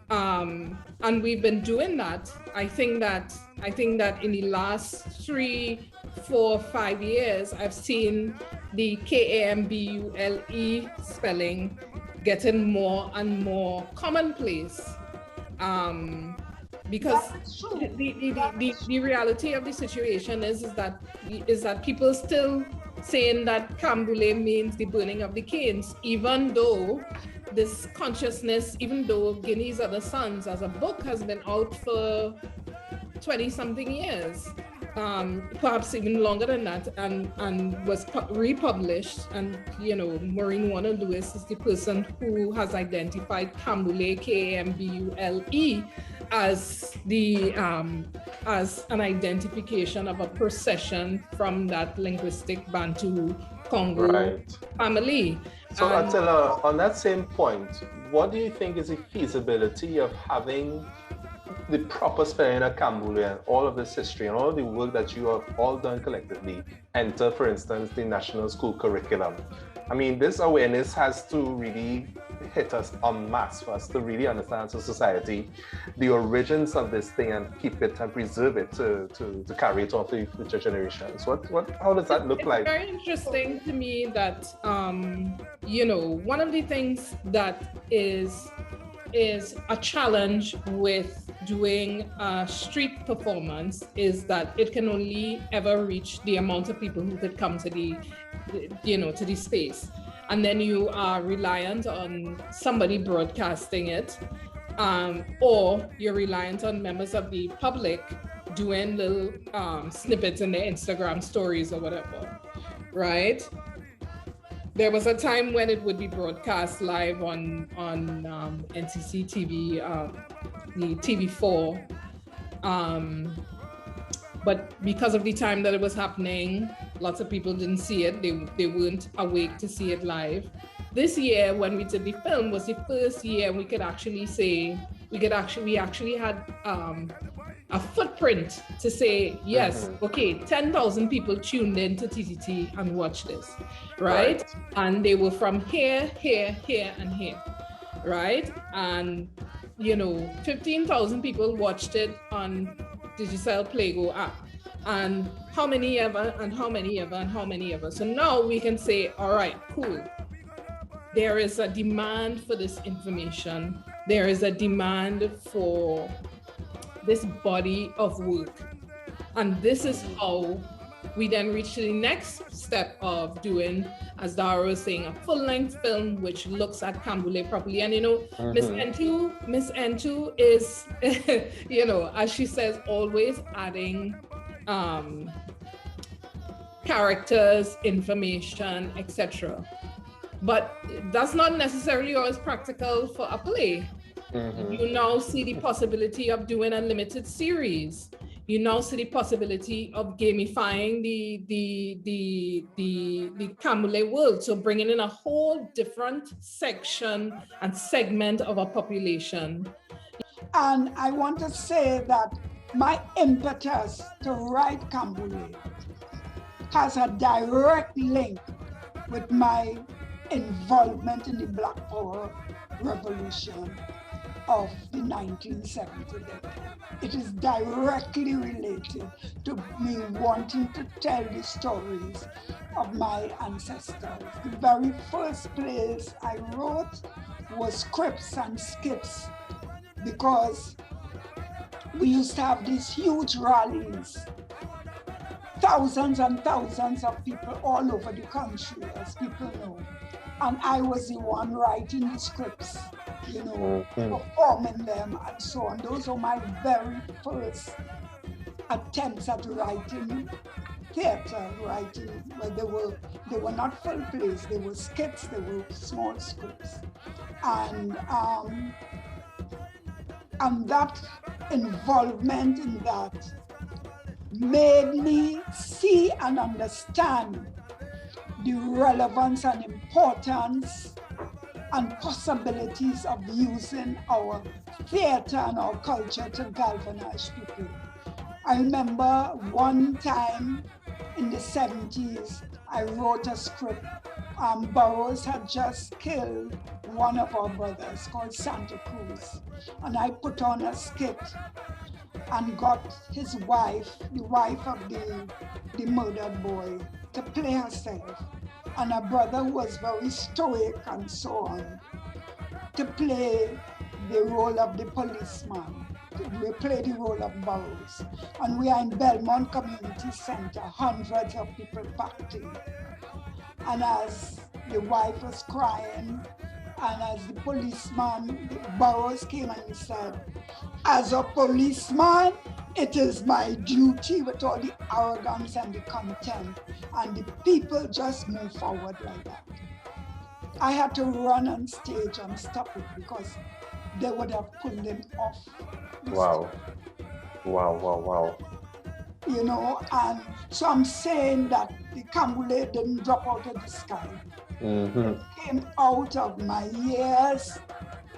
and we've been doing that. I think that in the last 3, 4, 5 years, I've seen the KAMBULE spelling getting more and more commonplace. Because the reality of the situation is that people still saying that Kambule means the burning of the canes, even though this consciousness, even though Guinea's Other Sons as a book has been out for 20-something years, perhaps even longer than that, and was republished. And you know, Maureen Warner Lewis is the person who has identified Kambule, KAMBULE, as as an identification of a procession from that linguistic Bantu Congo family. So Atillah, on that same point, what do you think is the feasibility of having the proper spelling of Kambule and all of this history and all of the work that you have all done collectively enter, for instance, the national school curriculum? I mean, this awareness has to really hit us en masse for us to really understand as a society the origins of this thing and keep it and preserve it to carry it on to future generations. How does that look like? It's very interesting to me that, you know, one of the things that is a challenge with doing a street performance is that it can only ever reach the amount of people who could come to the space. And then you are reliant on somebody broadcasting it, or you're reliant on members of the public doing little snippets in their Instagram stories or whatever, right? There was a time when it would be broadcast live on NCC TV, the TV4. But because of the time that it was happening, lots of people didn't see it. They weren't awake to see it live. This year, when we did the film, was the first year we could actually say, we actually had a footprint to say, yes, okay, 10,000 people tuned in to TTT and watched this, right? And they were from here, here, here, and here, right? And, you know, 15,000 people watched it on Digicel Playgo app, and how many ever, and how many ever, and how many ever. So now we can say, all right, cool. There is a demand for this information. There is a demand for this body of work. And this is how we then reach to the next step of doing, as Dara was saying, a full-length film which looks at Kambule properly. And Miss Eintou is, as she says, always adding characters, information, etc. But that's not necessarily always practical for a play. You now see the possibility of doing a limited series. You now see the possibility of gamifying the Kambule world. So bringing in a whole different section and segment of a population. And I want to say that my impetus to write Kambule has a direct link with my involvement in the Black Power Revolution of the 1970s. It is directly related to me wanting to tell the stories of my ancestors. The very first plays I wrote was scripts and skits, because we used to have these huge rallies, thousands and thousands of people all over the country, as people know. And I was the one writing the scripts, performing them and so on. Those were my very first attempts at writing theater, well, they were not full plays, they were skits, they were small scripts. And that involvement in that made me see and understand the relevance and importance and possibilities of using our theater and our culture to galvanize people. I remember one time in the 70s, I wrote a script. Burroughs had just killed one of our brothers called Santa Cruz. And I put on a skit and got his wife, the wife of the murdered boy, to play herself. And her brother was very stoic and so on, to play the role of the policeman. We play the role of Burroughs. And we are in Belmont Community Center, hundreds of people packed in. And as the wife was crying, and as the policeman, Burroughs came and he said, "As a policeman, it is my duty," with all the arrogance and the contempt. And the people just moved forward like that. I had to run on stage and stop it because they would have pulled him off. Wow. Wow. And so I'm saying that the Kambule didn't drop out of the sky. It came out of my years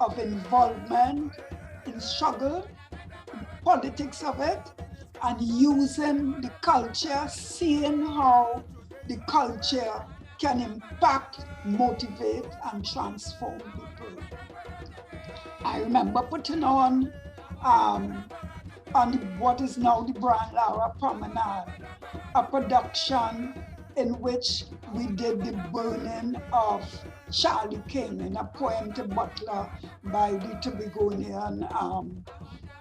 of involvement in struggle, in politics of it, and using the culture, seeing how the culture can impact, motivate, and transform people. I remember putting on what is now the Brand Lara Promenade, a production in which we did the burning of Charlie King in a poem to Butler by the Tobagonian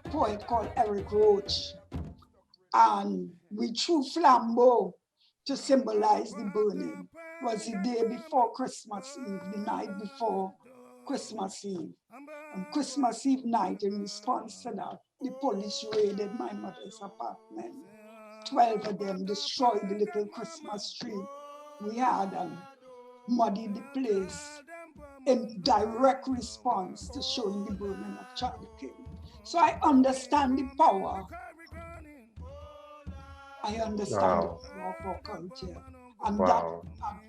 poet called Eric Roach. And we threw flambeau to symbolize the burning. It was the day before Christmas Eve, the night before Christmas Eve. On Christmas Eve night, in response to that, the police raided my mother's apartment. 12 of them destroyed the little Christmas tree we had and muddied the place in direct response to showing the burning of Charlie King. So I understand the power. I understand the power of our culture. And that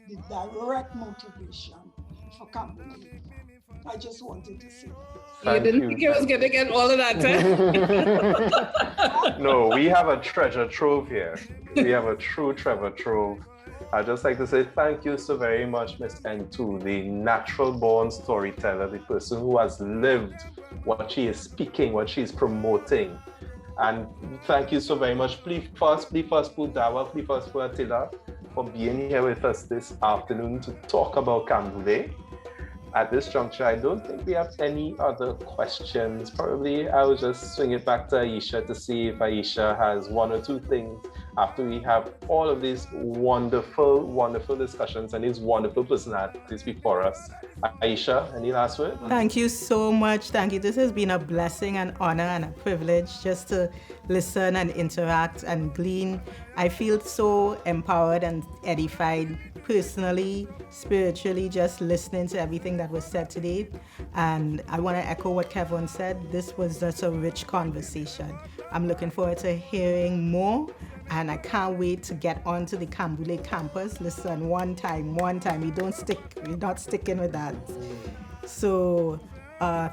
is the direct motivation for Kamboulé. I just wanted to say. You didn't think it was going to get all of that, huh? No, we have a treasure trove here. We have a true treasure trove. I'd just like to say thank you so very much, Miss Eintou, the natural-born storyteller, the person who has lived what she is speaking, what she is promoting. And thank you so very much. Please first, Dara, please first, Atillah, for being here with us this afternoon to talk about Kamboulé. At this juncture, I don't think we have any other questions. Probably I will just swing it back to Aisha to see if Aisha has one or two things after we have all of these wonderful, wonderful discussions and these wonderful personalities before us. Aisha, any last word? Thank you so much. Thank you. This has been a blessing and honor and a privilege just to listen and interact and glean. I feel so empowered and edified personally, spiritually, just listening to everything that was said today. And I want to echo what Kevin said. This was just a rich conversation. I'm looking forward to hearing more. And I can't wait to get onto the Kambule Campus. Listen, one time. We're not sticking with that. So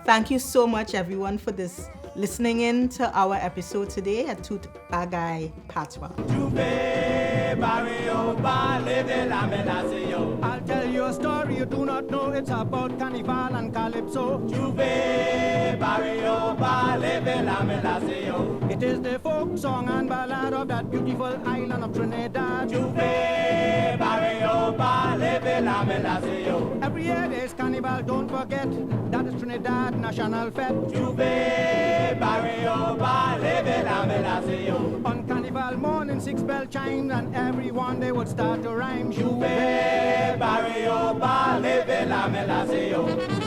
thank you so much, everyone, for this listening in to our episode today at Tout, Bagay, Patwa. I'll tell you a story you do not know. It's about Carnival and Calypso. It is the folk song and ballad of that beautiful island of Trinidad. Every year there's Carnival, don't forget. That is Trinidad National Fete. On Carnival morning, 6 bell chimes, and everyone they would start to rhyme. Juve, barrio, ba, leve la melaseyo.